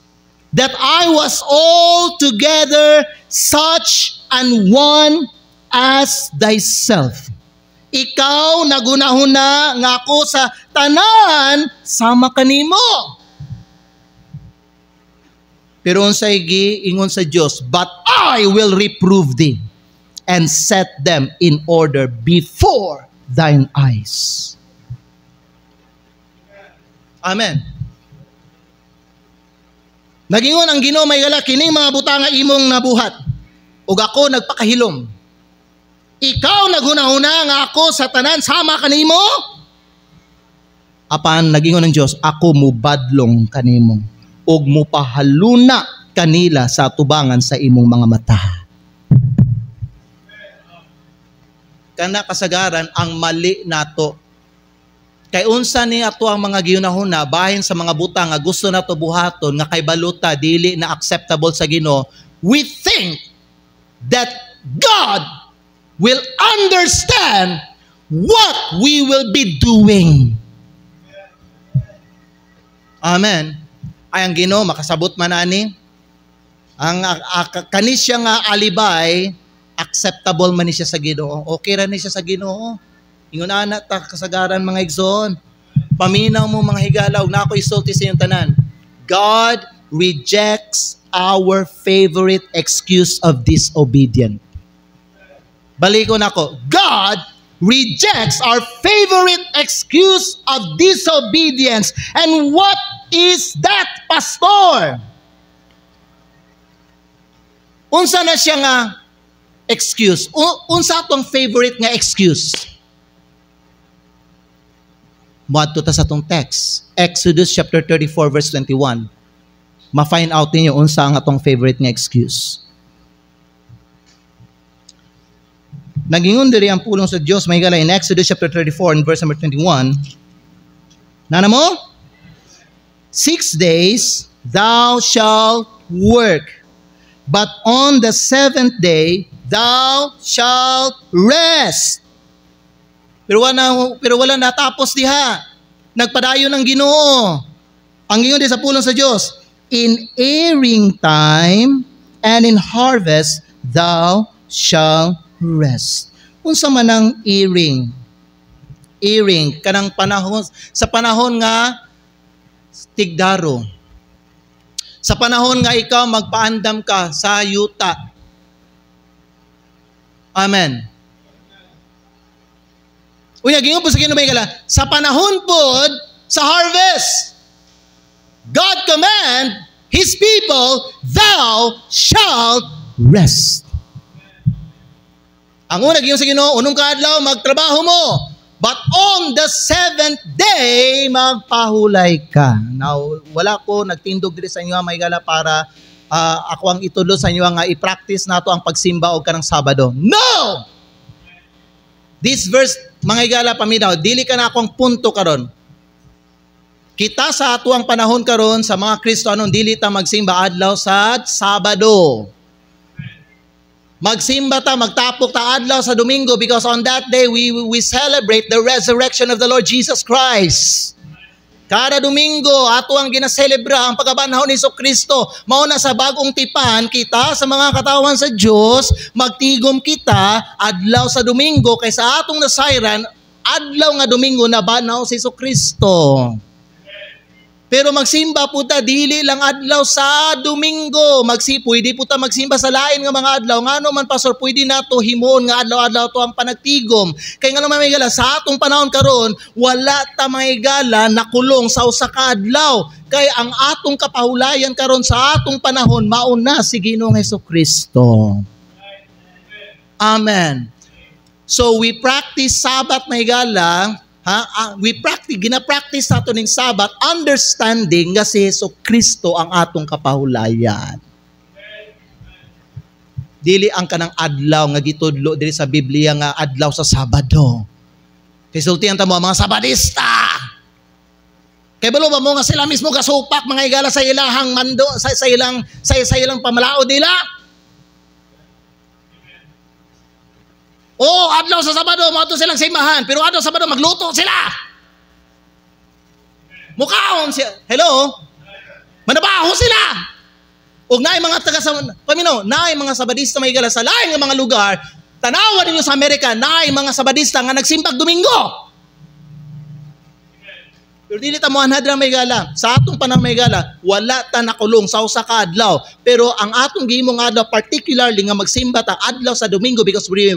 Speaker 3: that I was altogether such an one as thyself. Ikaw nagunahuna nga ako sa tanan sama kanimo. Pero unsay giingon sa Dios, but I will reprove thee and set them in order before thine eyes. Amen. Nagingon ang Ginoo may gala kining mga butanga imong nabuhat ug ako nagpakahilom. Ikaw naghuna-huna nga ako sa tanan sama kanimo. Apan nagingon ng Dios, ako mubadlong kanimo ug mupahaluna kanila sa atubangan sa imong mga mata. Kana kasagaran ang mali nato. Kay unsa ni ato ang mga gihunahuna bahin sa mga butang nga gusto nato buhaton nga kay baluta dili na acceptable sa Ginoo, we think that God will understand what we will be doing. Amen. Ay ang Ginoo makasabot man ani ang kani siya nga alibay acceptable man ni siya sa Ginoo. Okay ra ni siya sa Ginoo. Ingon ana ta kasagaran mga igsoon. Paminaw mo mga higala ug nako isulti sa inyong tanan. God rejects our favorite excuse of disobedience. Balikon ako. God rejects our favorite excuse of disobedience. And what is that, pastor? Unsa na siya nga excuse? Unsa atong favorite nga excuse? Muadto ta sa atong text. Exodus chapter 34 verse 21. Ma-find out ninyo unsa ang atong favorite nga excuse. Nagingon diri ang pulong sa Dios may gala in Exodus chapter 34 and verse number 21. Nana mo? 6 days thou shalt work, but on the 7th day thou shalt rest. Pero wala natapos diha. Nagpadayon ng Ginoo. Ang Ginoo di sa pulong sa Dios, in airing time and in harvest thou shalt rest. Unsa man ang airing? Airing kanang panahon sa panahon nga tigdaro. Sa panahon nga ikaw magpaandam ka sa yuta. Amen. Unya gingon po sa Ginoo may gala, sa panahon pod sa harvest, God command His people, thou shalt rest. Ang una gingon sa Ginoo, unong kaadlaw magtrabaho mo, but on the 7th day magpahulay ka. Now, wala ko nagtindog diri sa inyo may gala para ako ang itulo sa inyo nga i-practice nato ang pagsimba og kanang Sabado. No! This verse, mga higala paminaw, dili ka na akong punto karon. Kita sa ato ang panahon karon sa mga Kristohanon, dili ta magsimba adlaw sa Sabado. Magsimba ta, magtapok ta adlaw sa Domingo because on that day we celebrate the resurrection of the Lord Jesus Christ. Kada Domingo, ato ang ginaselebra ang pagkabanhaw ni Kristo. Mauna sa bagong tipan, kita sa mga katawan sa Diyos, magtigom kita, adlaw sa Domingo, kaysa atong nasayran, adlaw nga Domingo na banhaw si Kristo. Pero magsimba po ta, dili lang adlaw sa Domingo. Pwede po ta magsimba sa lain nga mga adlaw. Nga man, Pastor, pwede na to himon nga adlaw-adlaw to ang panagtigom. Kaya nga naman may gala, sa atong panahon karon, wala ta may gala nakulong sa usa ka adlaw. Kaya ang atong kapahulayan karon sa atong panahon, mauna si Ginoong Hesukristo. Amen. So we practice Sabat may gala, gina-practice nato ning Sabat, understanding nga si Hesukristo ang atong kapahulayan. Dili ang kanang adlaw nga gitudlo diri sa Biblia nga adlaw sa Sabado. Kay sultihan ta mo mga Sabadista. Kay balo ba mo nga sila mismo gasupak mga igala sa ilahang mando, sa ilang pamalao nila? Adlaw sa Sabado, mato silang simahan. Pero adlaw sa Sabado, magluto sila. Mukhaon siya. Hello? Manabaho sila. O naay mga naay mga Sabadista may gala sa lain ng mga lugar, tanawan ninyo sa Amerika, naay mga Sabadista nga nagsimbag Domingo. Pero dili ta mo anhadra may gala. Sa atong panahon may gala, wala ta nakulong sa usa ka adlaw. Pero ang atong gihimong adlaw, particularly nga magsimba ta adlaw sa Domingo, because we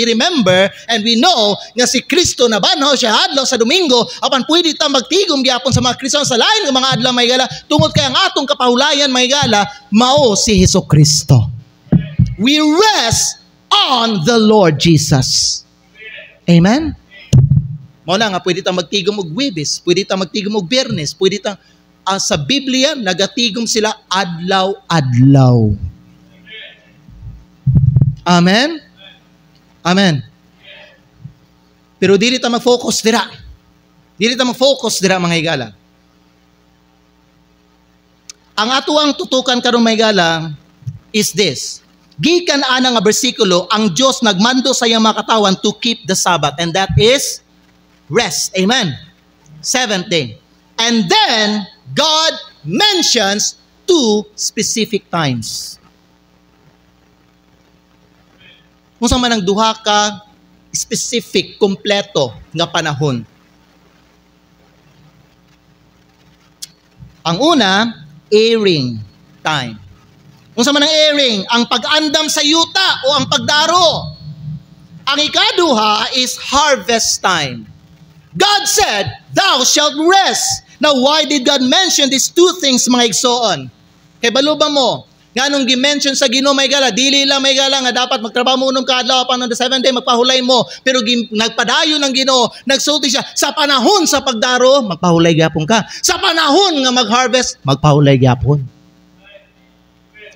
Speaker 3: remember and we know nga si Kristo na banhaw siya adlaw sa Domingo, apan pwede ta magtigom gyapon sa mga Kristiyano sa lain nga mga adlaw may gala, tungod kay ang atong kapahulayan may gala mao si Hesukristo. We rest on the Lord Jesus. Amen. Mao na nga, pwede tang magtigom og Huwebes, pwede tang magtigom og Biyernes, pwede tang sa Biblia nagatigom sila adlaw-adlaw. Amen? Amen. Pero dili ta mag-focus dira. Dili ta mag-focus dira mga higala. Ang ato ang tutukan karon mga higala is this. Gikan ana nga bersikulo, ang Dios nagmando sa iyang mga katawan to keep the Sabbath, and that is rest. Amen. Seventh day. And then, God mentions 2 specific times. Kung saan man ang duha ka specific, kompleto nga panahon. Ang una, airing time. Kung saan man ang airing, ang pag-andam sa yuta o ang pagdaro. Ang ikaduha is harvest time. God said, thou shalt rest. Now, why did God mention these 2 things, mga igsoon? Kay baluba mo, nga nung gi-mention sa Ginoo may gala, dili lang may gala nga dapat magtrabaho mo unong kaadlaw upang on the 7th day magpahulay mo. Pero nagpadayon ng Ginoo, nagsulti siya, sa panahon sa pagdaro, magpahulay gyapon ka. Sa panahon nga mag-harvest, magpahulay gyapon.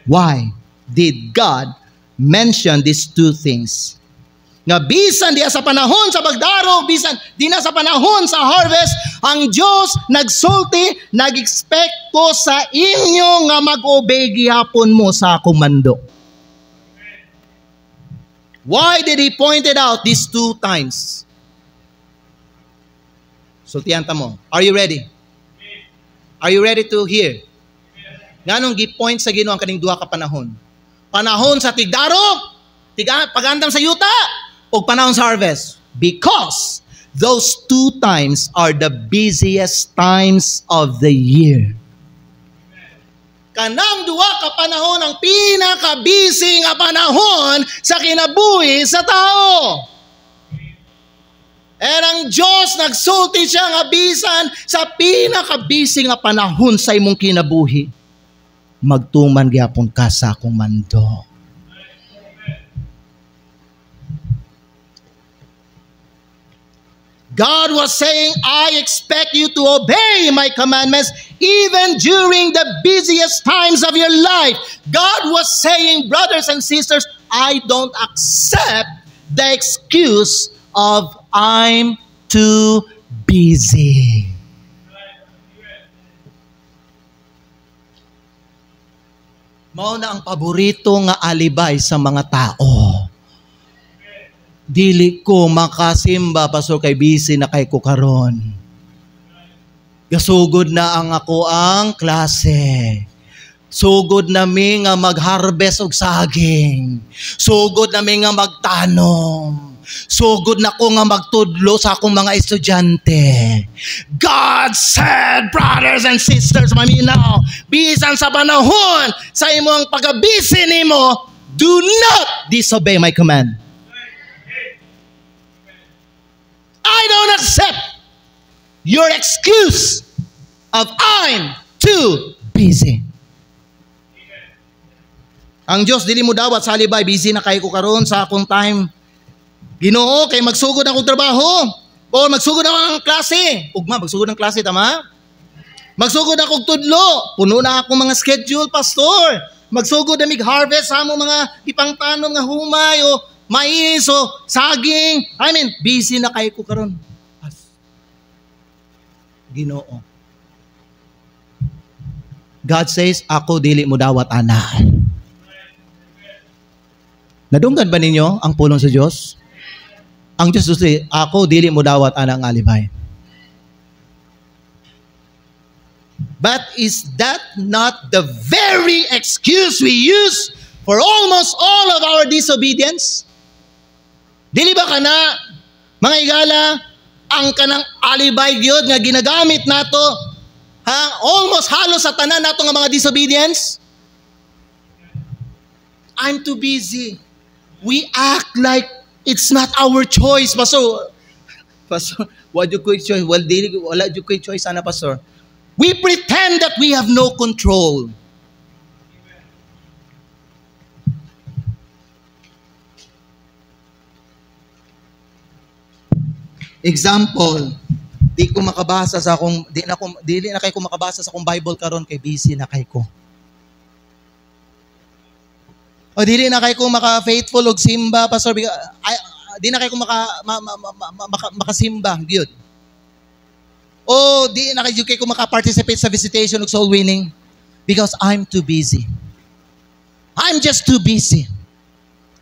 Speaker 3: Why did God mention these 2 things? Nga bisan diya sa panahon sa pagdaro, bisan di na sa panahon sa harvest, ang Dios nagsulti, nag-expect ko sa inyo nga mag-obey gihapon mo sa akong mando. Why did He pointed out these 2 times? Sultihan ta mo. Are you ready? Are you ready to hear? Nganong gi-point sa Ginoo ang kaning duha ka panahon? Panahon sa tigdaro, pag-andam sa yuta, o panahon sa harvest, because those 2 times are the busiest times of the year. Kanang duha ka panahon ang pinaka-busy nga panahon sa kinabuhi sa tao. And ang Diyos nagsulti siya nga bisan sa pinaka-busy nga panahon sa imong kinabuhi, magtuman gyapon ka sa akong mando. God was saying, I expect you to obey my commandments even during the busiest times of your life. God was saying, brothers and sisters, I don't accept the excuse of I'm too busy. Mao na ang paborito nga alibay sa mga tao. Dili ko makasimba, Pastor, kay busy na kay ko karon. Gasugod na ang ako ang klase. Sugod nami nga mag-harvest og saging. Sugod nami nga magtanom. Sugod na ko nga magtudlo sa akong mga estudyante. God said, brothers and sisters, maminaw, bisan sa panahon sa imong pagabisi nimo, do not disobey my command. I don't accept your excuse of I'm too busy. Ang Diyos dili mo dawat sa alibay, busy na kay ko karon sa akong time. Ginoo, kay magsugod akong trabaho. O magsugod akong klase. Ugma, magsugod ng klase, tama? Magsugod akong tudlo. Puno na akong mga schedule, pastor. Magsugod na mig-harvest sa among mga ipangtanom nga humay o mais o saging. Busy na kay ko karon. Ginoo. God says, ako dili mo dawat ana. Nadunggan ba ninyo ang pulong sa Diyos? Ang Diyos say, ako dili mo dawat ana ang alibay. But is that not the very excuse we use for almost all of our disobedience? Dili ba kana, mga igala, ang kanang alibay gyud nga ginagamit nato, almost halos sa tanan nato nga mga disobedience? I'm too busy. We act like it's not our choice, Pastor. Pastor, what do you choice? Well, wala do you choice, ana, Pastor. We pretend that we have no control. Example, di na kay ko makabasa sa akong Bible karon kay busy na kay ko. O dili na kay ko maka-faithful og simba, Pastor. Di na kay ko makasimba, gyud. O di na kay ko maka-participate sa visitation og soul winning because I'm too busy. I'm just too busy.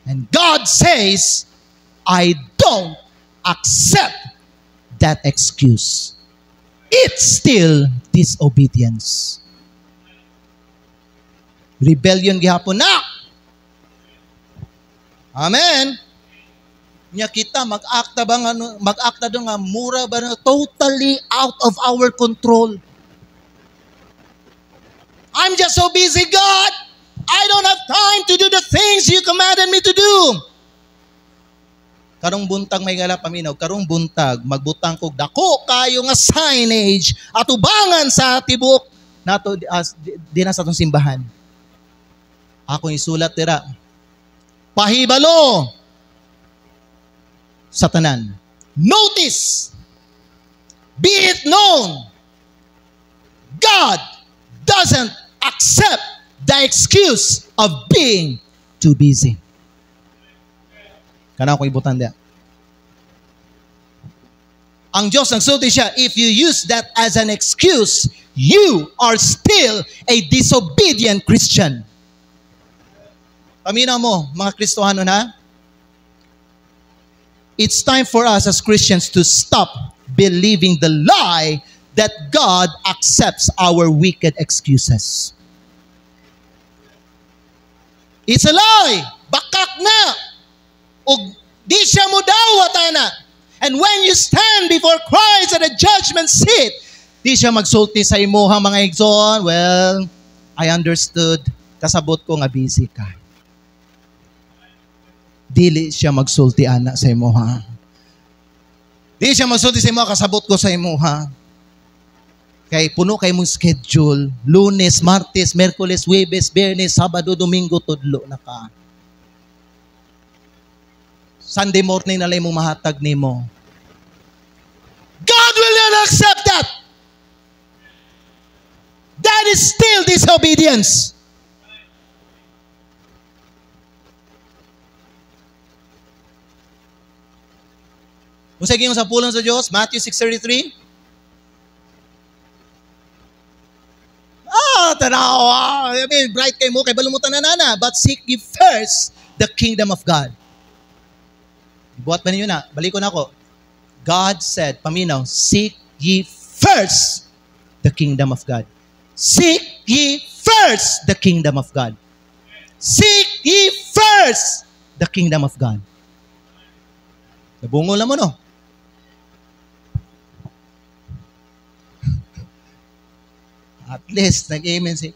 Speaker 3: And God says, I don't accept that excuse. It's still disobedience. Rebellion gihapon na. Amen. Nya kita mag-akta doon nga mura ba na totally out of our control. I'm just so busy, God. I don't have time to do the things you commanded me to do. Karong buntag may gala paminaw, karong buntag magbutang kog dako kayo nga signage at ubangan sa tibuok nato dinas atong simbahan. Ako isulat dira. Pahibalo sa tanan. Notice, be it known, God doesn't accept the excuse of being too busy. Kana ko ibutan dia. Ang Diyos nagsulti siya, if you use that as an excuse, you are still a disobedient Christian. Paminaw mo, mga Kristohano na, it's time for us as Christians to stop believing the lie that God accepts our wicked excuses. It's a lie. Bakak na. O di siya mo dawat, ana. And when you stand before Christ at the judgment seat, di siya magsulti sa imuha mga igsoon. Well, I understood. Kasabot ko nga busy ka. Dili siya magsulti ana sa imuha. Dili siya magsulti sa imuha, kasabot ko sa imuha. Kay puno kay mong schedule. Lunes, Martes, Merkules, Huwebes, Biyernes, Sabado, Domingo, tudlo na ka. Sunday morning na lang mong mahatag nimo. God will not accept that. That is still disobedience. Kung sa sa pulong sa Diyos, Matthew 6:33. Tanawa. I mean, bright kay mo, kay balumutan na nana. But seek ye first the kingdom of God. Buhat ba ninyo na? Balik ko na ako. God said, paminaw, seek ye first the kingdom of God. Seek ye first the kingdom of God. Seek ye first the kingdom of God. Nabungol na mo, no? At least, nag-amen si...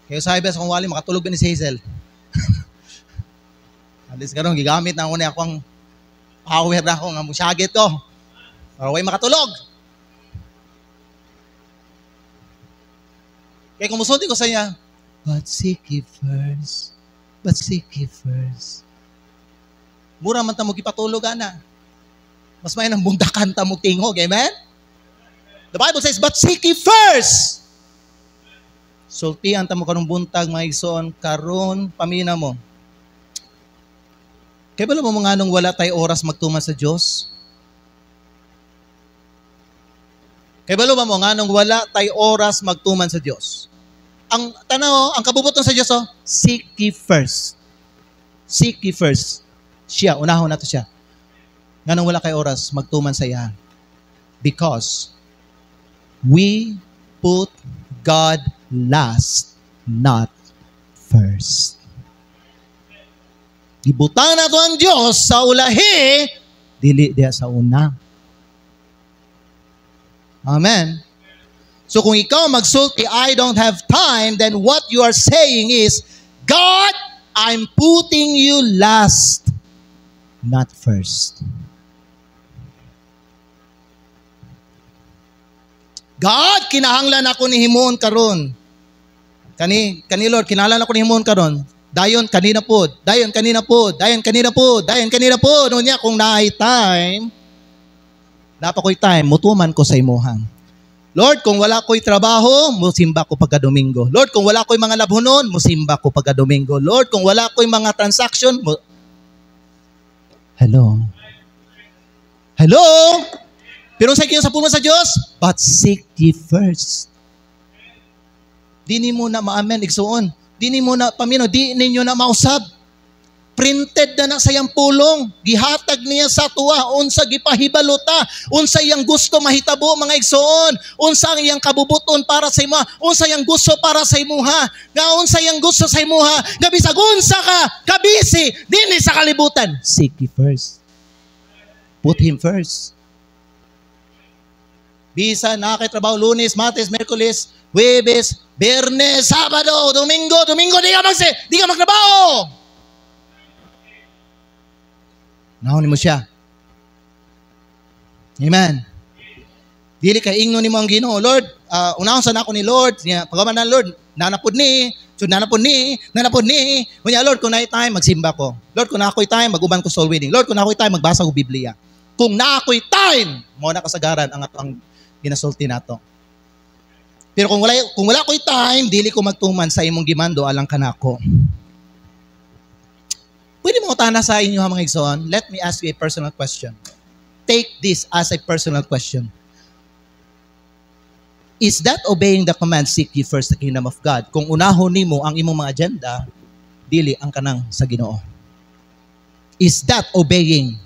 Speaker 3: Kaya sabi sa kong wali, makatulog ka ni si Hazel. At least karon gigamit na ako niya akong power na ako nga musyagit ko. Para way makatulog. Kaya kung musulti ko sa niya, but seek ye first. But seek ye first. Mura man ta mo gipatulog ana. Mas may nang bundakan ta mo tingog, amen? The Bible says, but seek ye first. Sultian ta mo kanong buntag mga igsoon karon pamina mo. Kaya ba mo nga nung wala tayo oras magtuman sa Diyos? Kaya ba mo nga nung wala tayo oras magtuman sa Diyos? Ang tanaw, ang kabubuton sa Diyos, seek ye first. Seek ye first. Siya, unahon na to siya. Nga nung wala kayo oras magtuman sa iya. Because we put God last, not first. Ibutang na to ang Diyos sa ulahi, dili diya sa una. Amen. So kung ikaw magsulti, I don't have time, then what you are saying is, God, I'm putting you last, not first. God, kinahanglan ako ni himuon karon. Kani Lord, kinahanglan ako ni himuon karon. Dayon kanina pod, dayon kanina pod, dayon kanina pod, dayon kanina pod. Unya kung naay time, dapat ko'y time, mutuman ko sa imuhang. Lord, kung wala ko'y trabaho, musimba ko pagka Domingo. Lord, kung wala ko'y mga labhonon, musimba ko pagka Domingo. Lord, kung wala ko'y mga transaction, Hello? Hello? Pero sa kinyo sa puno sa Diyos, but seek ye first. Dini mo na maamen, igsuon. Dini mo na, pamino, di ninyo na mausab. Printed na sayang pulong. Gihatag niya sa tuwa. Unsa gipahibalota. Unsa iyang gusto mahitabo, mga igsoon. Unsa ang iyang kabubuton para sa imuha. Unsa iyang gusto para sa imuha. Nga unsa iyang gusto sa imuha. Gabisag unsa ka, kabisi, dini sa kalibutan. Seek ye first. Put Him first. Bisa nakatrabaho Lunes, Martes, Miyerkules, Huwebes, Biyernes, Sabado, Domingo, di ka magtrabaho. Nahon mo siya. Amen. Dili kay ingno nimo ang Ginoo, Lord, unahon sa nako ni Lord, pagaman na Lord, nanapod ni, Unya Lord, kung naay time magsimba ko. Lord, kung nakoy time maguban ko soul winning. Lord, kung nakoy time magbasa ko Biblia. Kung nakoy time, mo na kasagaran ang ginasulti nato. Pero kung wala ko'y time, dili ko magtuman sa imong gimando alang kanako. Pwede mo tana sa inyo mga igsoon. Let me ask you a personal question. Take this as a personal question. Is that obeying the command, seek ye first the kingdom of God? Kung unahon nimo ang imong mga agenda, dili ang kanang sa Ginoo. Is that obeying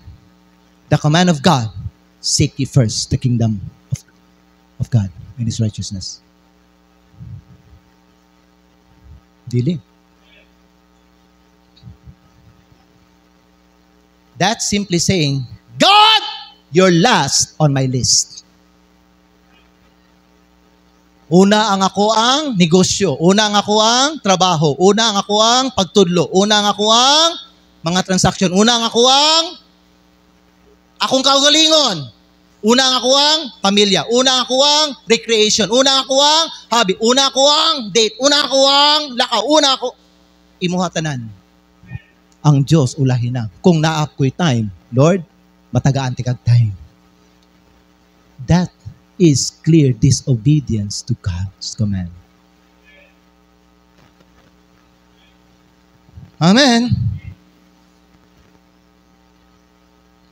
Speaker 3: the command of God, seek ye first the kingdom of God and His righteousness? Dili. That's simply saying, God, you're last on my list. Una ang ako ang negosyo. Una ang ako ang trabaho. Una ang ako ang pagtudlo. Una ang ako ang mga transaction. Una ang ako ang akong kaugalingon. Una ang ako ang pamilya. Una ang ako ang recreation. Una ang ako ang hobby. Una ako ang date. Una ako ang lakaw. Una ako imuhatanan. Ang Diyos ulahin na. Kung naakoy time, Lord, matagaan ti kag time. That is clear disobedience to God's command. Amen.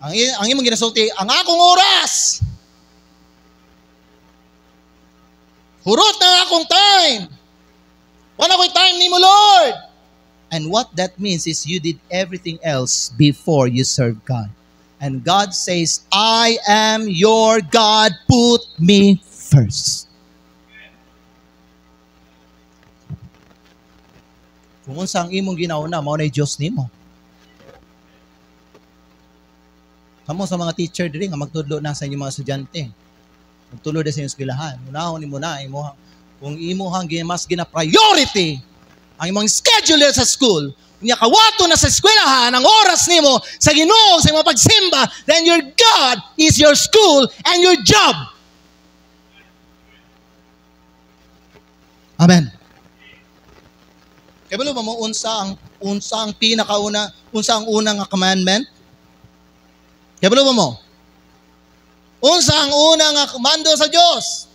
Speaker 3: Ang imong ginasulti, ang akong oras. Hurot na akong time. Wala ko'y time ni mo, Lord. And what that means is you did everything else before you serve God. And God says, I am your God, put me first. Kung unsa ang imong ginauna, mao nay Dios nimo. Kamo sa mga teacher diri nga magtudlo na sa inyong mga estudyante. Magtudlo na sa inyong eskwelahan. Unahon nimo na imo kung imong mas gina-priority ang imong schedule sa school. Unya kawato na sa eskwelahan ang oras nimo sa Ginoo sa imong pagsimba, then your God is your school and your job. Amen. Kaya ba mo unsa ang pinakauna, unsa ang unang commandment? Kaya ba mo? Unsa ang unang komando sa Diyos?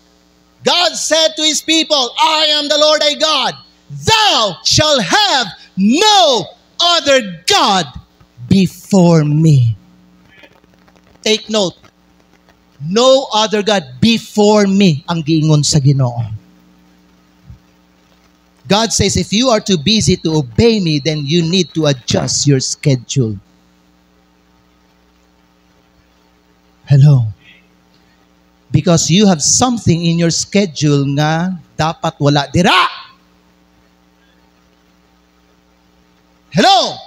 Speaker 3: God said to His people, I am the Lord thy God. Thou shalt have no other God before me. Take note. No other God before me ang giingon sa Ginoo. God says, if you are too busy to obey me, then you need to adjust your schedule. Hello. Because you have something in your schedule nga dapat wala dira. Hello.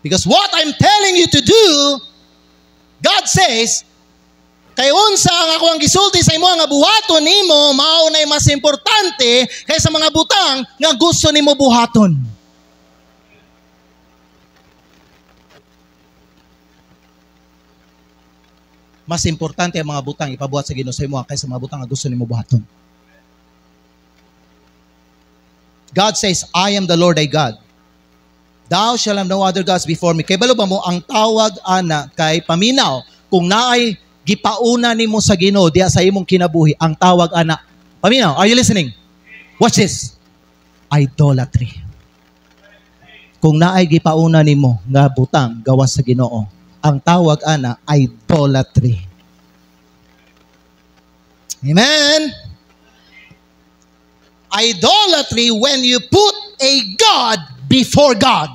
Speaker 3: Because what I'm telling you to do, God says, kay unsa ang ako ang gisulti sa imo nga buhaton nimo, mao nay mas importante kaysa mga butang nga gusto nimo buhaton. Mas importante ang mga butang ipabuhat sa Ginoo sa imo kaysa mga butang nga gusto nimo buhaton. God says, I am the Lord thy God. Thou shalt have no other gods before me. Kay balo ba mo ang tawag ana kay paminaw kung naay gipauna nimo sa Ginoo diha sa imong kinabuhi, ang tawag ana. Paminaw, are you listening? Watch this. Idolatry. Kung naay gipauna nimo nga butang gawas sa Ginoo, ang tawag ana idolatry. Amen. Idolatry when you put a God before God.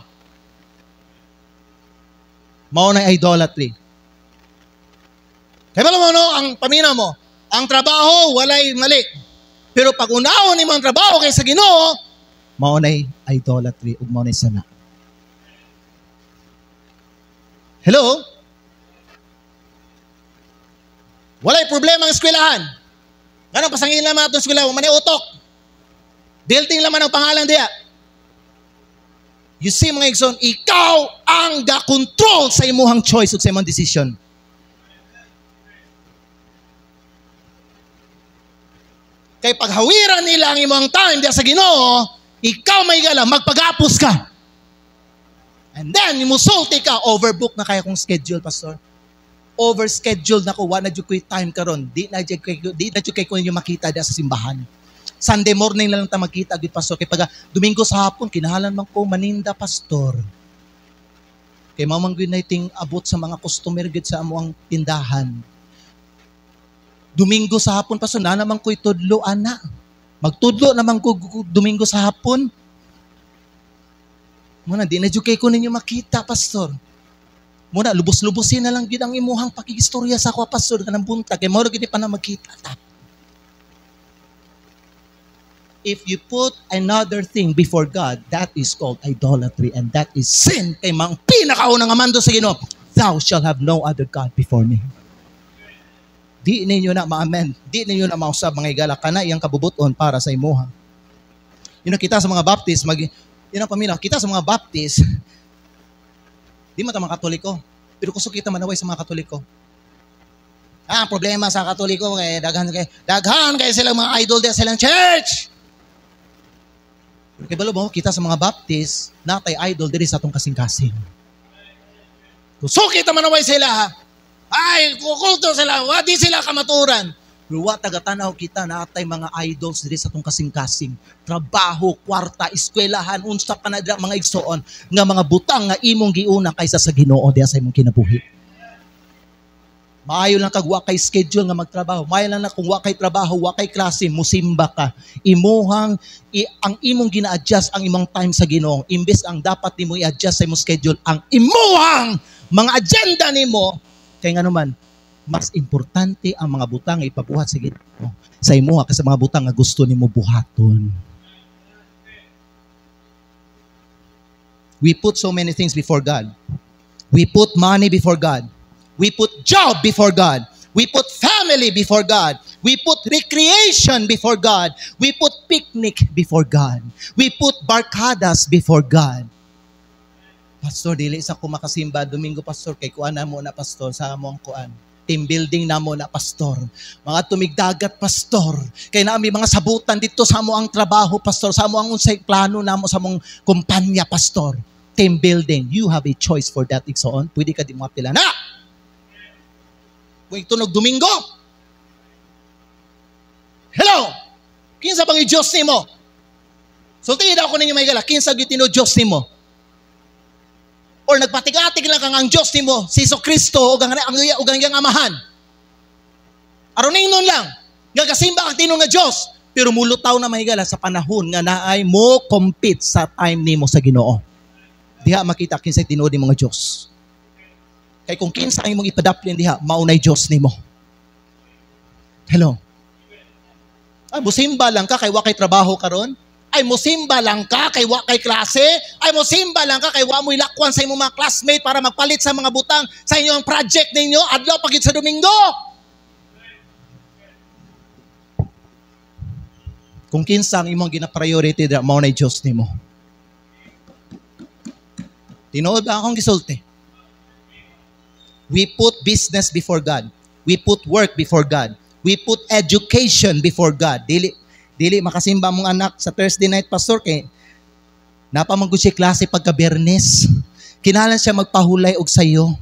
Speaker 3: Mao na idolatry. Kaya mo no, ang paminaw mo, ang trabaho walay mali. Pero pag unahon nimo ang trabaho kaysa Ginoo, mao na idolatry ug mao na sana. Hello? Walay problema ang eskwelahan. Ganong pasangin naman itong eskwelahan, manay utok. Building naman ang pangalan diya. You see mga igsoon, ikaw ang ga-control sa imuhang choice ug sa imong decision. Kay paghawiran nila ang imong time diya sa Ginoo, ikaw may gala, magpag-apos ka. And then, musulti ka, overbook na kaya kong schedule, pastor. Overscheduled na ko, wala na dyan ko'y time karon. Di na dyan ko'y yung makita diya sa simbahan. Sunday morning na lang ta magkita, good pastor. Kaya pag Domingo sa hapon, kinahalan man ko, maninda, pastor. Kaya mamang ginaiting abot sa mga customer good sa amuang tindahan. Domingo sa hapon, pastor, na naman ko'y tudlo, ana. Magtudlo naman ko Domingo sa hapon. Muna, di na dyan ko ninyo makita, pastor. Muna, lubos-lubosin na lang yun ang imuhang pakikistorya sa ako, pastor, kanang bunta. Kaya mawag hindi pa na magkita. If you put another thing before God, that is called idolatry and that is sin. Kaya mga pinakaunang amando sa Ginoo, thou shalt have no other God before me. Di ninyo na ma-amen. Di ninyo na mausab mga igala. Kana iyang kabubuton para sa imuha. Yun ang kita sa mga Baptist, yun ang paminaw, kita sa mga Baptist, di mo ito mga Katoliko. Pero gusto kita manaway sa mga Katoliko. Ang problema sa Katoliko, daghan kaya silang mga idol din silang church. Kaya balo mo, kita sa mga Baptist, natay idol din sa atong kasing-kasing. Gusto kita manaway sila, ay, kukulto sila, di sila kamaturan. Pero tagatanaw kita na atay mga idols diri sa atong kasing-kasing. Trabaho, kwarta, eskwelahan, unsa pa na mga igsoon nga mga butang nga imong giuna kaysa sa Ginoo diha sa imong kinabuhi. Maayo lang kag wa kay schedule nga magtrabaho. Maayo lang na kung wa kay trabaho, wa kay klase, musimba ka. Ang imong gina-adjust ang imong time sa Ginoo. Imbes ang dapat nimo i-adjust sa imong schedule, ang imuhang mga agenda nimo kay nga naman mas importante ang mga butang nga ipabuhat sa Ginoo sa imo kaysa mga butang nga gusto nimo buhaton. We put so many things before God. We put money before God. We put job before God. We put family before God. We put recreation before God. We put picnic before God. We put barkadas before God. Pastor, dili sa ko makasimba Domingo, pastor, kay kuan na mo na, pastor, sa among kuan. Team building na mo na, pastor. Mga tumigdagat, pastor. Kay naami mga sabutan dito sa mo ang trabaho, pastor. Sa mo ang unsay plano na mo sa mong kumpanya, pastor. Team building. You have a choice for that, igsoon. Pwede ka di mo apila na. Kung tunog Domingo. Hello! Kinsa bang i-Diyos ni mo? Sultihin ako ninyo may gala. Kinsa gitino Diyos ni mo? Or nagpatig-atig lang kang ang Diyos ni mo, si Jesucristo, o ang iyang amahan. Aron nun lang. Gagasimba ang tinong nga Diyos. Pero mulutaw na mahigala sa panahon nga naay mo compete sa time ni mo sa Ginoo. Diha makita kinsa tinuod ni mga Diyos. Kay kung kinsa ang imong ipadaplin diha, maunay Diyos nimo. Hello. Ay, musimba lang ka kay wa kay trabaho karon? Ay, musimba lang ka kay wa kay klase? Ay, musimba lang ka kay wa mo ilakwan sa imong mga classmate para magpalit sa mga butang sa inyong project ninyo adlaw pagid sa Domingo? Kung kinsa ang imong gina-priority diha, maunay Diyos nimo. Tinuod ba akong gisulti? We put business before God. We put work before God. We put education before God. Dili makasimba mong anak sa Thursday night, pastor, kay napamanggo siya klase pagka-Biyernes. Kinahanglan siya magpahulay og sayo.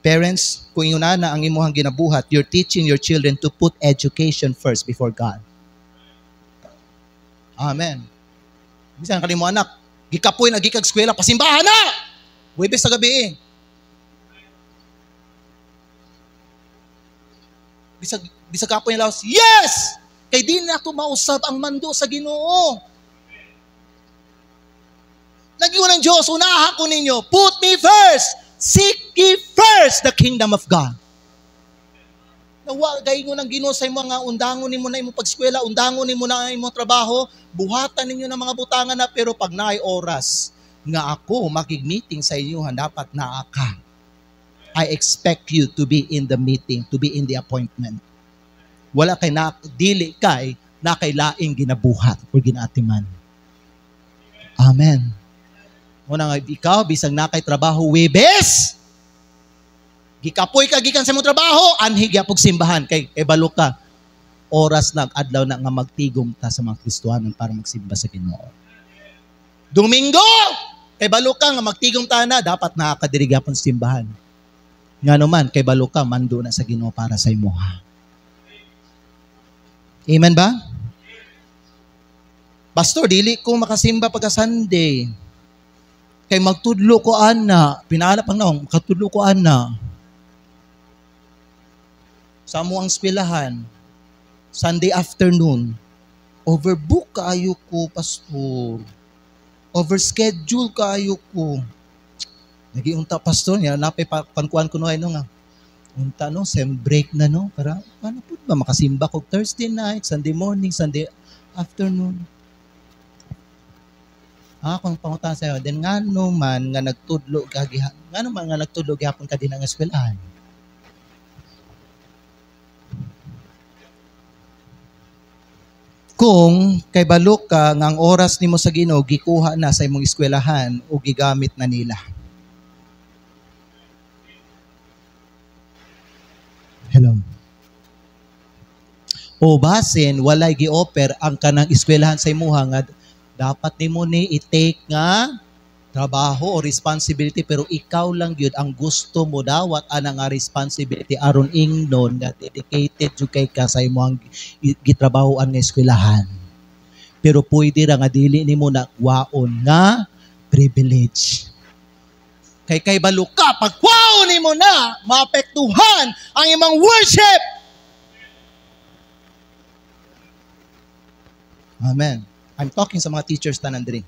Speaker 3: Parents, kung yun na ang imuhang ginabuhat, you're teaching your children to put education first before God. Amen. Bisan kanimo anak, gikapoy na gikag eskwela, pasimbahan na! Huwebes sa gabi. Bisag kapoy na laos, yes! Kay di na ito mausab ang mando sa Ginoo. Nagiwan ng Diyos, unahan ko ninyo, put me first! Seek ye first the kingdom of God. Nawa, gayon ng Ginoo sa mga undangon nimo na imong pagskwela, undangon nimo na imong trabaho, buhatan ninyo ng mga butangan na, pero pag naay oras nga ako makig-meeting sa inyo, dapat naa ka. I expect you to be in the meeting, to be in the appointment. Wala kay dili kay na kay laing ginabuhat o ginatiman. Amen. Muna nga ikaw bisag na kay trabaho Huwebes, gikapoy ka gikan sa imong trabaho, anhi gyapon simbahan kay balo ka oras na adlaw na nga magtigom ta sa mga Kristohanon para magsimba sa Ginoo. Domingo kay balo ka nga magtigom ta na, dapat nakakadiri gyapon sa simbahan. Ngano man kay balo ka mando na sa Ginoo para sa imuha. Amen ba? Pastor, dili ko makasimba pagka Sunday. Kay magtudlo ko ana, pinaalap ang naong, makatudlo ko ana. Sa amuang eskwelahan, Sunday afternoon, overbook kaayo ko, pastor. Overschedule kaayo ko. Nagiunta, pastor, niya, napay pankuan ko no, nga. Unta, no, sem break na, no, para, paano po ba, makasimba ko Thursday night, Sunday morning, Sunday afternoon. Kung pangutan sa'yo, then nga man, nga nagtudlo, nga man nga nagtudlo, gihapon ka din ang eskwelahan. Kung kay balok ka nga ang oras nimo sa Ginoo gikuha na sa imong eskwelahan o gigamit na nila. Hello. O basin walay gi-offer ang kanang eskwelahan sa imuha nga dapat nimo ni i-take nga trabaho o responsibility, pero ikaw lang gyud ang gusto mo dawat ana nga responsibility aron ingnon nga dedicated jud kay ka sa imong gitrabahoan nga eskwelahan. Pero pwede ra nga dili nimo nagwaon nga privilege. Kay balo ka pag wow nimo na maapektuhan ang imong worship. Amen. I'm talking sa mga teachers tanan diri.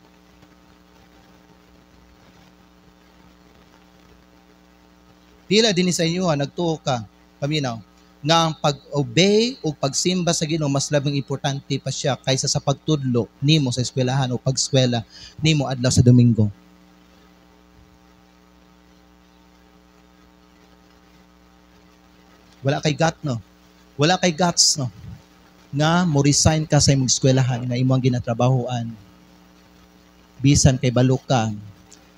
Speaker 3: Pila din sa inyo, nagtuo ka. paminaw, nga ang pag-obey o pagsimba sa Ginoo mas labing importante pa siya kaysa sa pagtudlo nimo sa eskwelahan o pag-eskwela nimo adlaw sa Domingo. Wala kay guts, no? Nga mo resign ka sa imong eskwelahan nga imong ginatrabahoan. Bisan kay balo ka,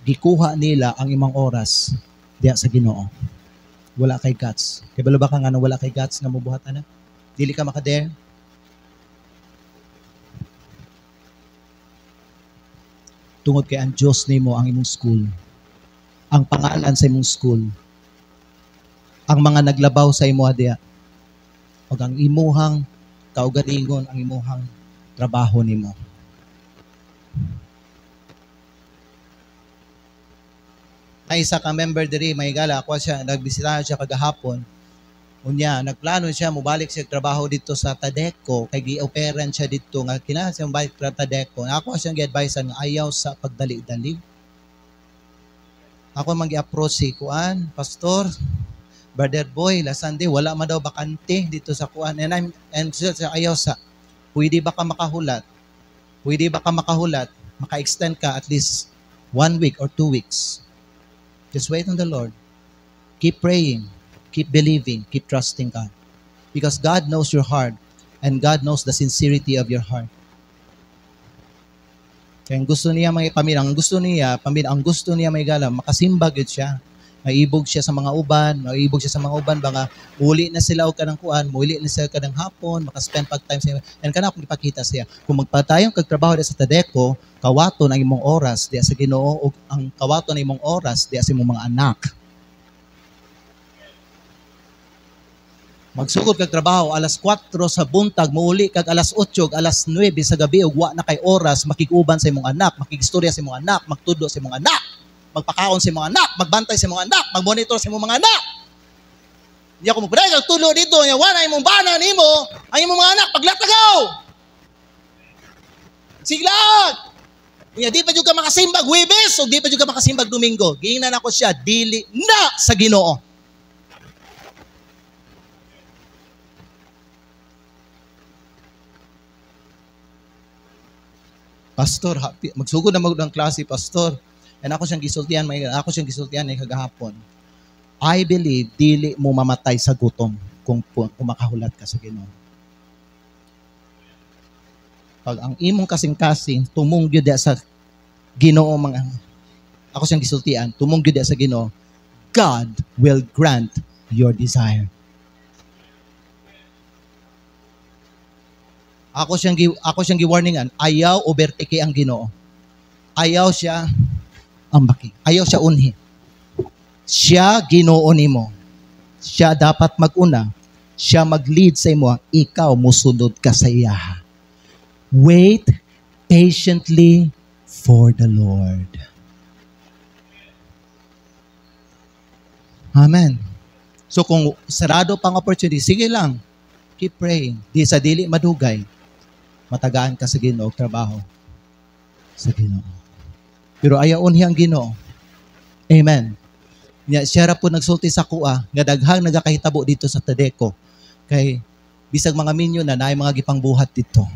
Speaker 3: gikuha nila ang imong oras diya sa Ginoo. Wala kay guts. Kay balo ba ka nga wala kay guts nga mobuhat ana? Dili ka makadare. Tungod kay ang Dios nimo ang imong school. Ang pangalan sa imong school. Ang mga naglabaw sa imo diya. O ang imuhang kaugalingon, ang imuhang trabaho nimo. Ay isa ka member diri may gala ako siya nagbisitahan siya kagahapon. Unya nagplano siya mobalik siya trabaho dito sa Tadeco kay gi-operan siya dito nga kinahanglan siya mobalik sa Tadeco. Ako siyang gi-advisean nga ayaw sa pagdali-dali. Ako man gi-approach si kuan, pastor, Brother Boy, last Sunday wala man daw bakante dito sa kuan and siya ayaw sa pwede ba ka makahulat? Pwede ba ka makahulat? Maka-extend ka at least 1 week or 2 weeks. Just wait on the Lord. Keep praying. Keep believing. Keep trusting God. Because God knows your heart and God knows the sincerity of your heart. Kaya ang gusto niya mga pamilya, ang gusto niya may gala, makasimba gyud siya. Maibog siya sa mga uban, baka uli na sila og kanang kuan, uli na sila kanang hapon, maka-spend pag time sa and kana akong ipakita siya. Kung magpatayong kagtrabaho sa Tadeco, kawaton ang imong oras diya sa Ginoo ug ang kawaton ang imong oras diya sa imong mga anak. Magsugod kag trabaho alas 4 sa buntag, muuli kag alas 8 ug alas 9 sa gabi ug wa na kay oras makig-uban sa imong anak, makig-istorya sa imong anak, magtudlo sa imong anak, magpakaon sa imong anak, magbantay sa imong anak, magmonitor sa imong mga anak. Di ako magpaday kag tulo dito nya wala imong bana nimo, ang imong mga anak paglatagaw. Siglag. Unya di pa jud ka makasimbag Huwebes ug di pa jud ka makasimbag Domingo. Giingnan ako siya dili na sa Ginoo. Pastor, magsugod na magudang klase, pastor. And ako siyang gisultihan ay kagahapon. I believe, dili mo mamatay sa gutom kung makahulat ka sa Ginoo. Pag ang imong kasing-kasing, tumungyo diya sa Ginoo, ako siyang gisultihan, tumungyo diya sa Ginoo, God will grant your desire. Ako siyang gi-warningan, ayaw overtake ang Ginoo. Ayaw siya ambaki. Ayaw siya unhi. Siya Ginoo nimo. Siya dapat maguna. Siya mag-lead sa imo. Ikaw musunod ka sa iya. Wait patiently for the Lord. Amen. So kung sarado pang opportunity, sige lang. Keep praying. Di sa dili madugay. Matagaan ka sa Ginoo, trabaho sa Ginoo. Pero ayaw unhi ang Ginoo. Amen. Siya ra po nagsulti sa kuha, nga daghang nagakahitabo dito sa Tadeco. Kay bisag mga minyo na naay mga gipangbuhat dito.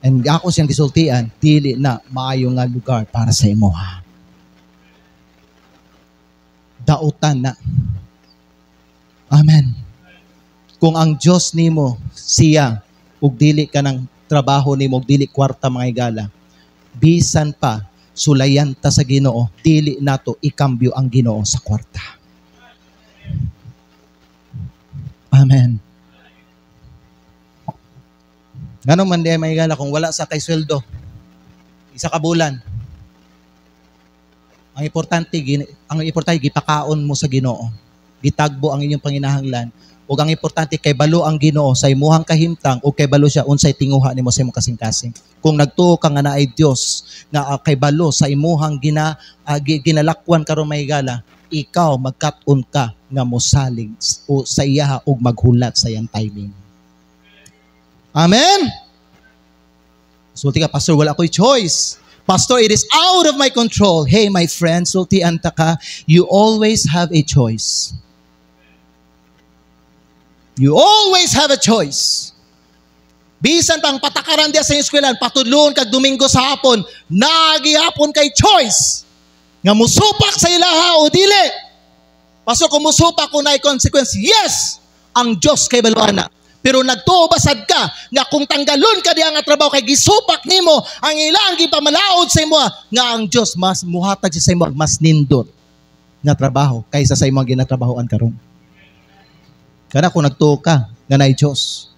Speaker 3: And ako siyang gisultian, dili na maayo nga lugar para sa imo ha. Dautan na. Amen. Kung ang Dios nimo siya ug dili ka ng trabaho nimo ug dili kwarta mga higala, bisan pa sulayan ta sa Ginoo, dili nato ikambyo ang Ginoo sa kwarta. Amen. Ganong man di may gala kung wala sa kay sweldo, isa ka bulan. Ang importante gipakaon mo sa Ginoo. Gitagbo ang inyong panginahanglan. Ug ang importante kay balo ang Ginoo sa imuhang kahimtang o kay balo siya unsay tinguha nimo sa imong kasing-kasing. Kung nagtuo ka nga naay Dios nga kay balo sa imuhang ginalakwan karon may gala, ikaw magkat-on ka nga mosalig o sa iya ug maghulat sa iyang timing. Amen. Sulti ka, pastor, wala ko'y choice. Pastor, it is out of my control. Hey, my friend, sulti anta ka, you always have a choice. You always have a choice. Bisan pang patakaran diya sa eskwelahan, patudlon kag Domingo sa hapon, nagihapon kay choice. Nga musupak sa ilaha o dili. Pastor, kung musupak ko na consequence, yes, ang Diyos kay baluana. Pero nagtuobasad ka nga kung tanggalon ka diya nga trabaho kay gisupak nimo ang ilang gipamalaod sa imo nga ang Dios mas muhatag sa imo mas nindot nga trabaho kaysa sa imong ginatrabahoan karon. Kana kung nagtuo ka nga naay Dios.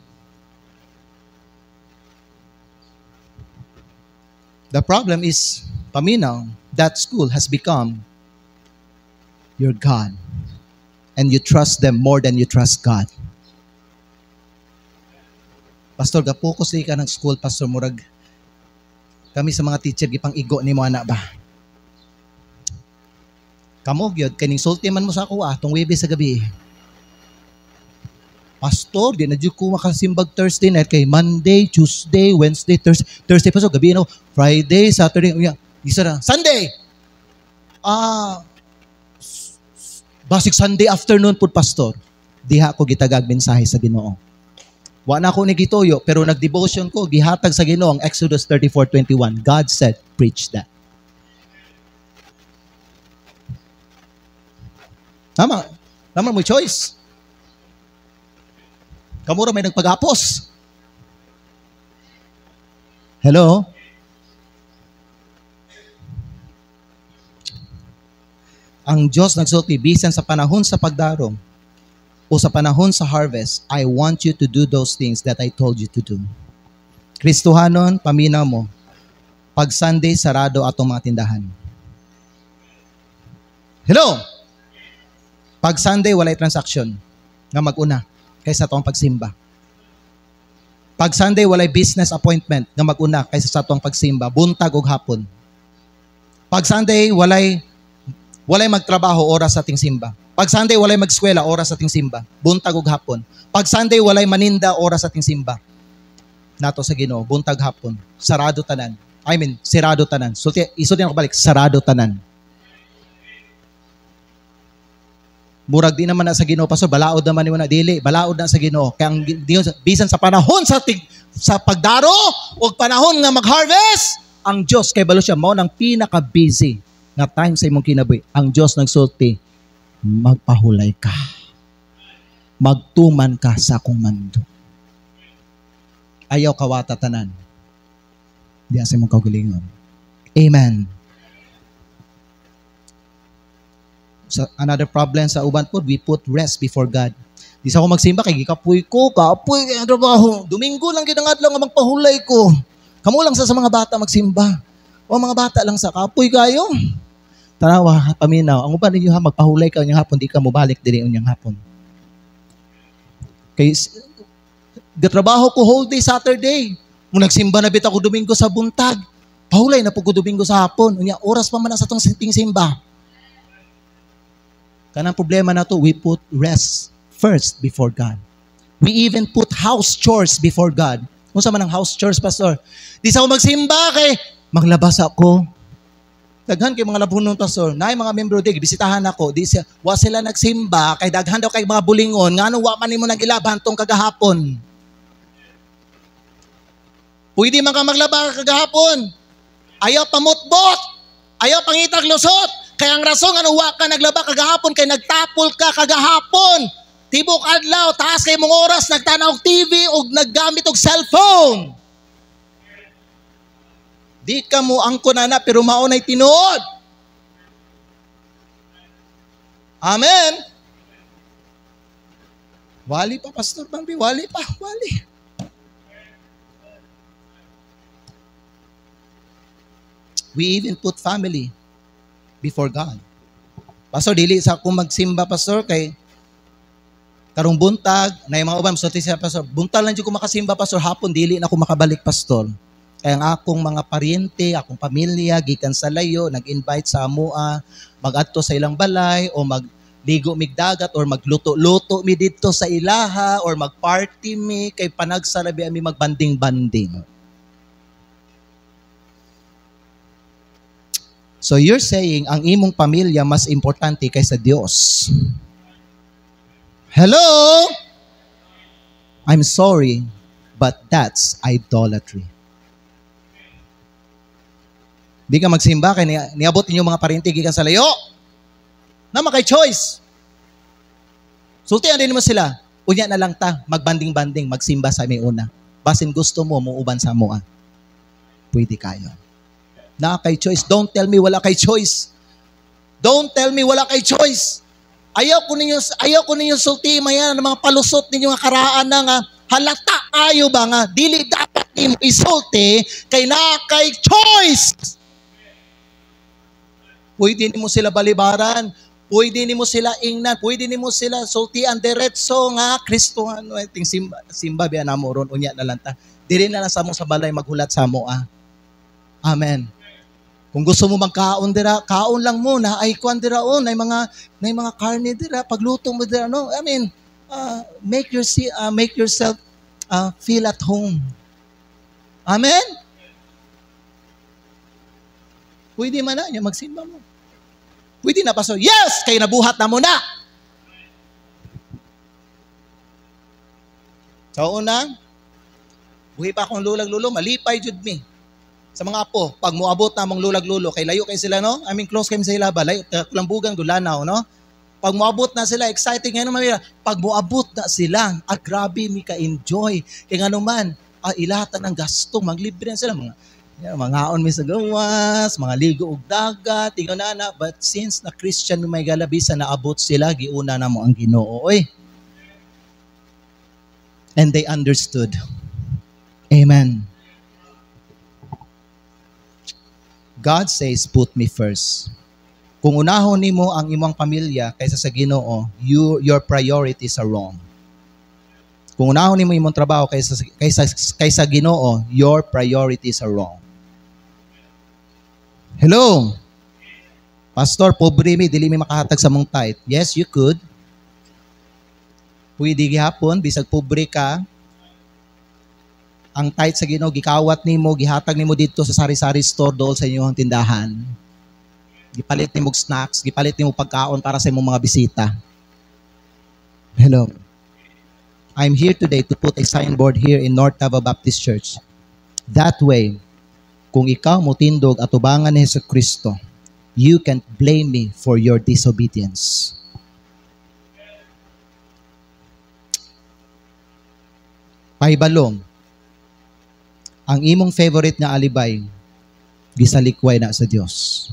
Speaker 3: The problem is paminaw that school has become your God and you trust them more than you trust God. Pastor, gapokus ka ng school, Pastor, murag kami sa mga teacher, gipang igo ni mo anak ba? Kamog yun, kaning sulti man mo sa ako tong Webes sa gabi. Pastor, di na dyan ko makasimbag Thursday night kay Monday, Tuesday, Wednesday, Thursday, Pastor, gabi, no? Friday, Saturday, isa na, Sunday! Basic Sunday afternoon po, Pastor. Diha ko gitagag mensahe sa Ginoo. Wa na ako nagituyo, pero nag-devotion ko, gihatag sa Ginoo ang Exodus 34:21. God said, preach that. Tama. Tama mo choice. Kamura may nagpag-apos. Hello? Ang Diyos nagsulti, bisan sa panahon sa pagdarong, o sa panahon sa harvest, I want you to do those things that I told you to do. Kristohanon, paminaw mo, pag Sunday, sarado atong mga tindahan. Hello? Pag Sunday, walay transaction nga mag-una kaysa atong pagsimba. Pag Sunday, walay business appointment nga mag-una kaysa sa atong pagsimba, buntag ug hapon. Pag Sunday, walay magtrabaho oras sa ating simba. Pag Sunday, walay mag-eskwela, oras sa ating simba. Buntag ug hapon. Pag Sunday, walay maninda, oras sa ating simba. Nato sa Ginoo, buntag hapon. Sarado tanan. Sirado tanan. Isulti ako balik, sarado tanan. Murag di naman na sa Ginoo, Pastor, balaod naman ni mo na dili. Balaod na sa Ginoo. Kaya ang bisan sa panahon sa pagdaro o panahon nga mag-harvest, ang Diyos kay balo siya mao nang pinaka-busy nga time sa imong kinabuhi. Ang Diyos nagsulti, magpahulay ka. Magtuman ka sa akong mando. Ayaw kawata tanan. Diya sa imong kaugalingon. Amen. So, another problem sa uban po, we put rest before God. Di sa ako magsimba, kay gikapoy ko, kapoy, kaya trabaho. Domingo lang ginangadlaw nga magpahulay ko. Kamu lang sa mga bata magsimba. O mga bata lang sa kapoy kayo. Tanawa, paminaw. Ang uban ninyo magpahulay ka unyang hapon, di ka mobalik diri unyang hapon. Kay gatrabaho ko whole day Saturday. Mung nagsimba na bit ako Domingo sa buntag. Pahulay na po ko Domingo sa hapon. Unya oras pa man sa tong simba. Kanang problema na to, we put rest first before God. We even put house chores before God. Kung sa man ang house chores, Pastor? Di sa ako magsimba kay maglabas ako. Daghan kay mga labunon, Pastor. Naay mga membro di bisitahan ako. Wa sila nagsimba kay daghan daw kay mga bulingon ngano wa man nimo nagilaban tong kagahapon. Pwede man ka maglaba kagahapon. Ayaw pamutbot. Ayaw pangitag lusot. Kaya ang rason nga wa ka naglaba kagahapon kay nagtapol ka kagahapon. Tibok adlaw taas kay mong oras nagtanaw og TV ug naggamit og cellphone. Di ka mo angko na pero maunay tinuod. Amen. Wali pa, Pastor Bambi. Wali pa. Wali. We even put family before God. Pastor, dili sa akong magsimba, Pastor, kay karong buntag, na yung mga ubam, so siya, Pastor, buntag lang dyan ko makasimba, Pastor, hapon, dili na ako makabalik, Pastor. Kaya ang akong mga paryente, akong pamilya, gikan sa layo, nag-invite sa amua, mag-adto sa ilang balay, o magligo migdagat, or magluto-luto mi dito sa ilaha, or mag-party mi, kay panagsalabi mi magbanding-banding. So you're saying, ang imong pamilya mas importante kaysa Diyos. Hello? I'm sorry, but that's idolatry. Di ka magsimba, kaya niabot ninyo mga parinti, gikan sa layo. Na makay choice. Sultihan din mo sila. Unya na lang ta, magbanding-banding, magsimba sa may una. Basin gusto mo, muuban sa mua. Pwede kayo. Na kay choice. Don't tell me wala kay choice. Don't tell me wala kay choice. Ayaw ko ninyo sulti mayan ng mga palusot ninyo nga karaan na nga halata kayo ba nga dili dapat nimo isulti kay na kay choice. Pwede nimo sila balibaran, pwede nimo sila ingnan, pwede nimo sila sultian diretso nga Kristohan ting simba biya namo ron unya na lang ta. Dili na lang sa mo sa balay maghulat sa mo Amen. Kung gusto mo magkaon dira, kaon lang muna ay kuan dira nay mga karne dira, pagluto mo dira no. I mean, make yourself feel at home. Amen. Pwede man na magsimba mo. Pwede na pastor. Yes, kay nabuhat na mo na. So una, buhi pa akong lulag-lulo, malipay jud mi. Sa mga apo, pag muabot na mong lulag-lulo, kay layo kay sila, no? I mean, close kayo sa ila ba? Kulambugan, gulanaw, no? Pag muabot na sila, exciting ngayon naman. Pag muabot na sila, grabe, mi ka-enjoy. Kaya nga naman, ilatan ng gasto, maglibre na sila. Mga haon mi sa gawas, mga ligo og dagat, tingnan na. But since na Christian may galabisa, naabot sila, giuna na mo ang Ginoo. Oy. And they understood. Amen. God says, put me first. Kung unahon nimo ang imong pamilya kaysa sa Ginoo, your priorities are wrong. Kung unahon nimo imong trabaho kaysa Ginoo, your priorities are wrong. Hello. Pastor, pobre mi, dili mi makahatag sa mong tithe. Yes, you could. Pwede gihapon bisag pobre ka. Ang tithe sa Ginoo gikawat nimo, gihatag nimo dito sa sari-sari store dool sa inyong tindahan. Gipalit nimo snacks, gipalit nimo pagkaon para sa imong mga bisita. Hello. I'm here today to put a signboard here in North Davao Baptist Church. That way, kung ikaw motindog at tubangan ni Jesucristo, you can't blame me for your disobedience. Pahibalong, ang imong favorite na alibay, gisalikway na sa Diyos.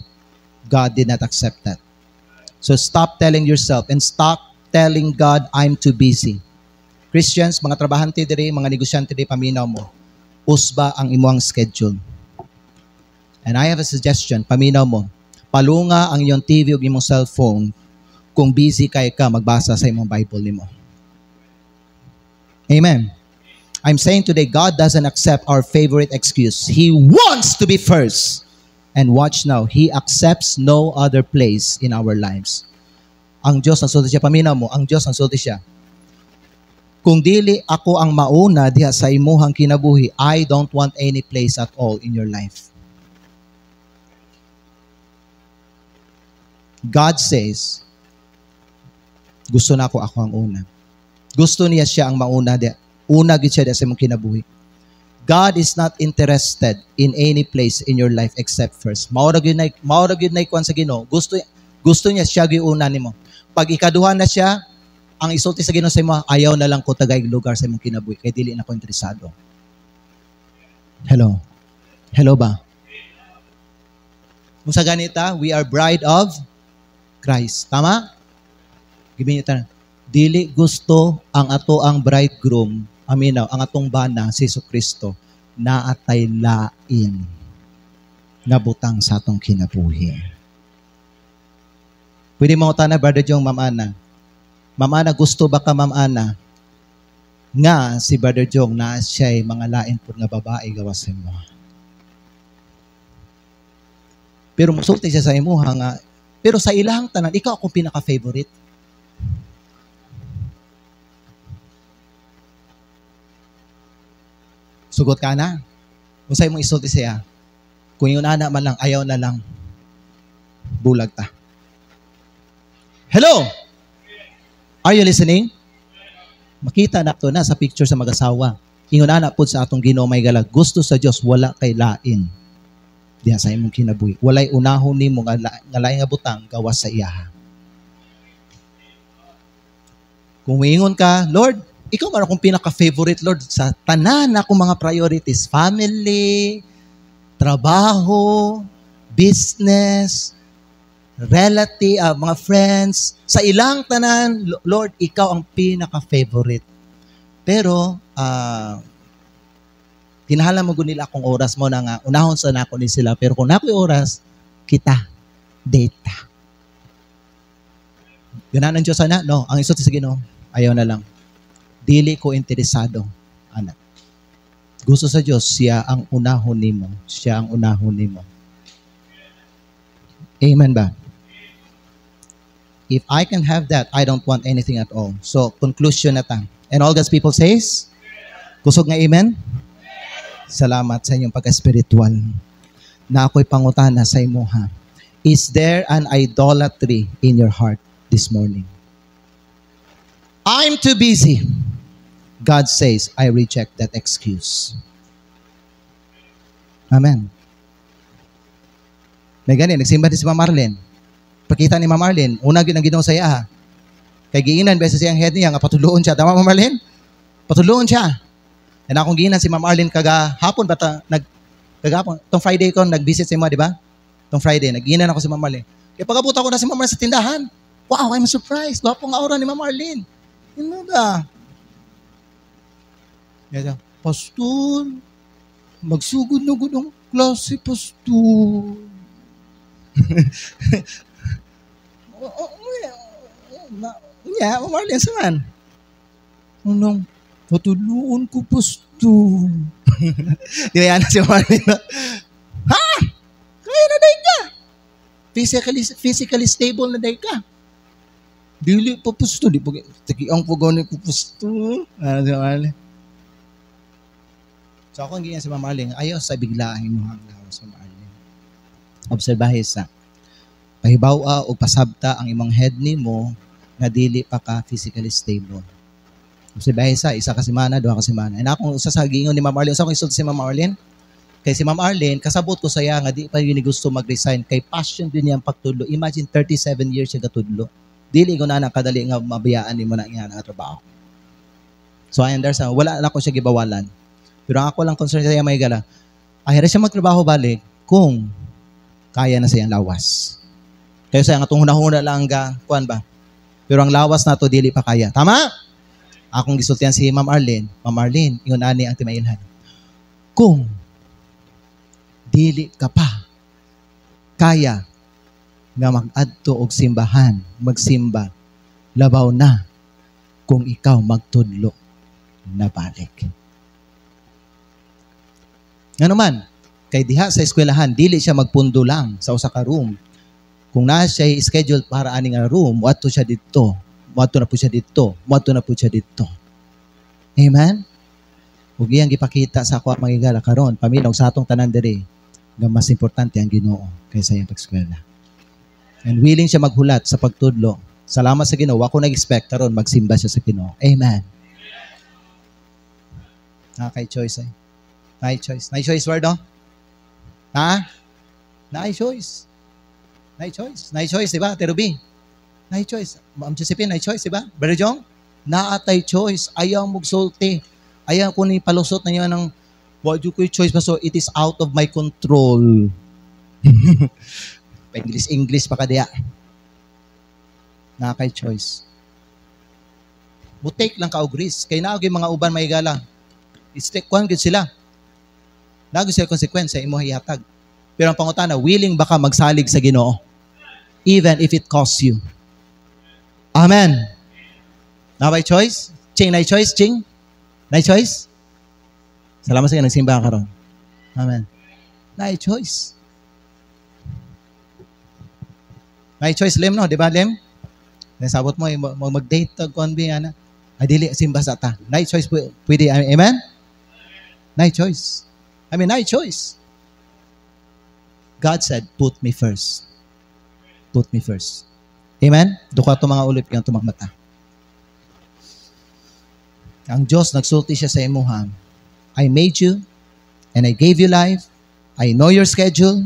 Speaker 3: God did not accept that. So stop telling yourself and stop telling God, I'm too busy. Christians, mga trabahante diri, mga negosyante diri, paminaw mo. Usba ang imong schedule. And I have a suggestion, paminaw mo. Palunga ang iyong TV o imong cellphone kung busy kay ka magbasa sa imong Bible nimo. Amen. I'm saying today, God doesn't accept our favorite excuse. He wants to be first. And watch now, He accepts no other place in our lives. Ang Diyos ang sulti siya, paminaw mo, ang Diyos ang sulti siya. Kung dili ako ang mauna diha sa imuhang kinabuhi, I don't want any place at all in your life. God says, gusto na ako ang una. Gusto niya siya ang mauna diha. Una gid siya sa imong kinabuhi. God is not interested in any place in your life except first. Maura gyud nay kuan sa Ginoo. Gusto niya siya gyud una nimo. Pag ikaduha na siya, ang isulti sa Ginoo sa imo, ayaw na lang ko tagay lugar sa imong kinabuhi kay dili na ko interesado. Hello. Hello ba? Kung sa ganita, we are bride of Christ. Tama? Gibin niyo dili gusto ang ato ang bridegroom, aminaw, ang atong bana, si Jesucristo, na atay lain nga butang sa atong kinabuhi. Pwede mo na, Brother Jong, Ma'am Ana. Ma'am Ana, gusto ba ka, Ma'am Ana, nga si Brother Jong na siya'y mga lain po nga babae gawasin mo? Pero musulti siya sa imo, nga, pero sa ilahang tanan, ikaw akong pinaka-favorite. Sugot ka na. Kung sa'yo mong isulti siya, kung yun ana man lang, ayaw na lang, bulag ta. Hello? Are you listening? Makita na to na sa picture sa mag-asawa. Ingon na po sa atong Ginoo may galag. Gusto sa Dios wala kay lain. Diya sa imong kinabuhi. Walay unahon nimo nga lain nga butang gawas sa iya. Kung ingon ka, Lord, ikaw man akong pinaka-favorite, Lord, sa tanan akong mga priorities. Family, trabaho, business, relative, mga friends. Sa ilang tanan, Lord, ikaw ang pinaka-favorite. Pero, kinahalan mo nila akong oras mo na nga, unahon sa nako ni sila. Pero kung nako'y oras, kita, data. Ganahan ang Diyos, ana? No, ang isot sa Ginoo, ayaw na lang. Dili ko interesado, anak. Gusto sa Diyos, siya ang unahon nimo. Siya ang unahon nimo. Amen ba? If I can have that, I don't want anything at all. So, conclusion na ta. And all God's people says? Kusog nga amen? Salamat sa inyong pagka-spiritual. Na ako'y pangutana sa imuha. Is there an idolatry in your heart this morning? I'm too busy. God says, I reject that excuse. Amen. May ganyan, nagsimba din si Ma'am Marlene. Pakita ni Ma'am Marlene, una ang Ginoo sa iya. Kay giinan beses siyang head niya, nga patuluon siya. Tama, Ma'am Marlene? Patuluon siya. And akong giinan si Ma'am Marlene kagahapon, kagahapon, tong Friday ko, nag-visit si mo, di ba? Tong Friday, nag-giinan ako si Ma'am Marlene. Kaya pagkabuta ko na si Ma'am Marlene sa tindahan, wow, I'm surprised. Gwapong aura ni Ma'am Marlene. Ano ba? Yan, Pastor, magsugod na ng klase, Pastor. Yeah, Marlene, saan? Unang, patuluon ko, Pastor. Di ba yan si Marlene? Ha? Kaya na day ka. Physically stable na day ka. Dili pa, Pastor. Di pa, ang pagawin ko, Pastor. Ano si Marlene? So ako ang ganyan sa Ma'am Marlene, ayaw sa biglahin mo ang lawas sa Ma'am Marlene. Obserbahe sa pahibaw o pasabta ang imong head nimo nga dili pa ka physically stable. Obserbahe sa isa ka semana, duha ka semana. And akong usa sa gingon ni Ma'am Marlene, usa akong isult si Ma'am Marlene. Kay si Ma'am Marlene, kasabot ko saya nga di pa yun gusto mag-resign kay passion din niya ang pagtudlo. Imagine 37 years siya katudlo. Dili ko na kadali nga mabiyaan nimo na nga nga trabaho. So I understand, wala na ko siya gibawalan. Pero ako lang concern sa may gala. Ahira siya magtrabaho balik kung kaya na siyang lawas. Kaya sa atong hunahuna lang kuan ba. Pero ang lawas na to dili pa kaya. Tama? Akong gisultihan si Ma'am Arlene. Ma'am Arlene, ingon ani ang timailhan. Kung dili ka pa kaya nga mag-adto og simbahan, magsimba, labaw na kung ikaw magtudlo na balik. Nga naman, kay diha sa eskwelahan, dili siya magpundo lang sa usa ka room. Kung na siya schedule para ani nga room, muadto siya dito, muadto na po siya dito, muadto na po siya dito. Amen? Ug iyang gipakita sa ako magigala karon, paminaw sa atong tanan diri, nga mas importante ang Ginoo kaysa iyang pag-eskwela. And willing siya maghulat sa pagtudlo. Salamat sa Ginoo, ako nag-expect karon magsimba siya sa Ginoo. Amen. Kay choice eh. Nice choice. Nice choice word, no? Ha? Nice choice. Nice choice. Nice choice, di ba? Terubi. Nice choice. Ma'am Josephine, nice choice, di ba? Brother Jong? Naatay choice. Ayaw magsulti. Ayaw ko ni palusot na yun ng what you could choice pa so it is out of my control. English pa ka diya. Nakay choice. Butik lang ka og risk. Kay naog yung mga uban may gala. I-stick kwan gid sila. Nago sila konsekwensya imo hihatag. Pero ang pangutana, willing ba ka magsalig sa Ginoo? Even if it costs you. Amen. Na by choice? Ching, na choice, Ching? Na choice? Salamat sa inyo, nagsimba ka ron. Amen. Na choice. Na choice, Lem, no? Di ba, Lem? Nasabot mo, mag-date, tag-convey, ana. Ay, dili, simba sa ta. Na choice, pwede, amen? Na choice. I mean, na choice. God said, put me first. Put me first. Amen? Duka ito mga ulip kayong tumagmata. Ang Diyos nagsulti siya sa imuha. I made you and I gave you life. I know your schedule.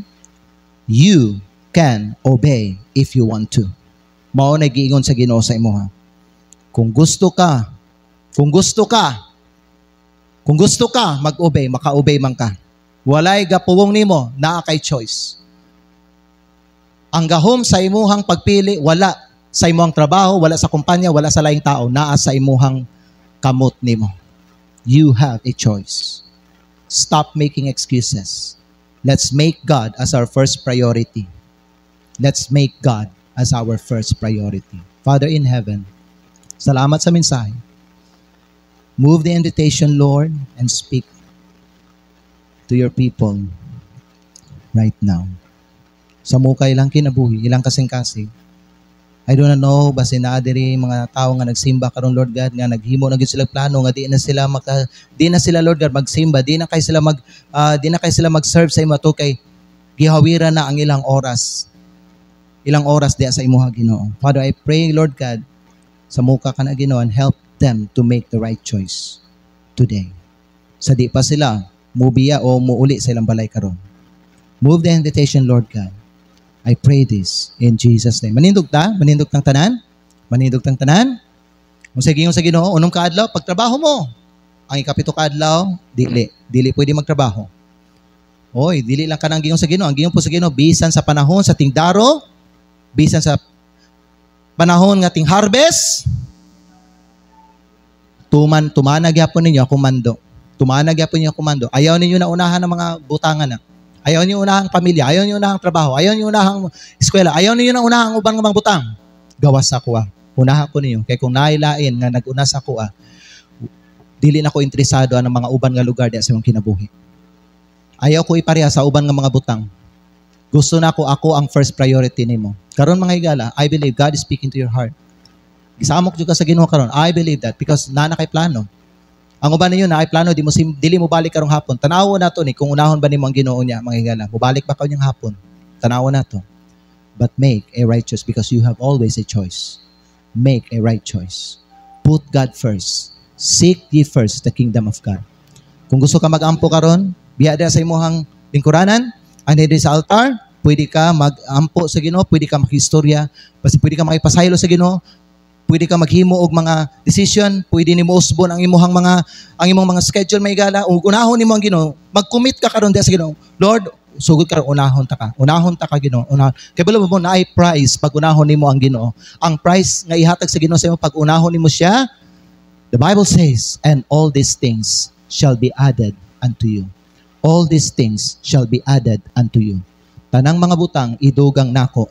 Speaker 3: You can obey if you want to. Mao na giingon sa Ginoo sa imuha. Kung gusto ka, mag-obey, maka-obey man ka. Walay gapuwong nimo, naa kay choice. Ang gahom sa imuhang pagpili, wala sa imuhang trabaho, wala sa kumpanya, wala sa laing tao, naa sa imuhang kamot nimo. You have a choice. Stop making excuses. Let's make God as our first priority. Let's make God as our first priority. Father in heaven, salamat sa mensahe. Move the invitation, Lord, and speak to your people right now. Sa mukha ilang kinabuhi, ilang kasing-kasing. I do not know, basi na diri mga tao nga nagsimba karon Lord God, nga naghimo na gyud sila plano nga di na sila Lord God magsimba, di na kay sila mag-serve sa imo to kay gihawira na ang ilang oras. Ilang oras diya sa imuha Ginoo. Father, I pray Lord God, sa mukha ka na Ginoo, and help them to make the right choice today. Sa di pa sila mubiya o muuli sa ilang balay karon. Move the invitation, Lord God. I pray this in Jesus' name. Manindog tang tanan. Kung sa Ginoo, unong kaadlaw, pagtrabaho mo. Ang ikapito kaadlaw, dili pwede magtrabaho. Oy, dili lang ka nang Ginoo sa Ginoo. Ang Ginoo po sa Ginoo, bisan sa panahon sa tingdaro, bisan sa panahon nga ting harvest, tumanag yapon ninyo ang komando. Ayaw ninyo na unahan ng mga butangan na. Ayaw niyo unahang pamilya, ayaw niyo unahang trabaho, ayaw niyo unahang eskwela, ayaw niyo na unahang ubang mga butang. Gawas sa kuha. Unahan ko niyo. Kaya kung nailain nga nag-una sa kuha, dili na ko interesado ang mga uban nga lugar diya sa imong kinabuhi. Ayaw ko ipareha sa uban nga mga butang. Gusto na ako ang first priority nimo. Karon mga higala, I believe God is speaking to your heart. Gisamok jud ka sa Ginoo karon. I believe that because na kay plano. Ang uban ninyo na ay plano, dili mo balik karong hapon. Tanawo na to ni kung unahon ba nimo ang Ginoo niya, mga higala. Mubalik ba kanyang hapon? Tanawo na to. But make a right choice because you have always a choice. Make a right choice. Put God first. Seek ye first the kingdom of God. Kung gusto ka mag-ampo karon, biya diha sa imong lingkuranan, and diri sa altar, pwede ka mag-ampo sa Ginoo, pwede ka makistorya, basta pwede ka makipasaylo sa Ginoo, pwede ka maghimo og mga decision, pwede nimo usbon ang imong mga schedule may gala, ug unahon nimo ang Ginoo, mag-commit ka karon diha sa Ginoo. Lord, sugod ka unahon ta ka Ginoo. Kay bala mo na ay price pag unahon nimo ang Ginoo. Ang price nga ihatag sa Ginoo sa imo pag unahon nimo siya, the Bible says, and all these things shall be added unto you. All these things shall be added unto you. Tanang mga butang idugang nako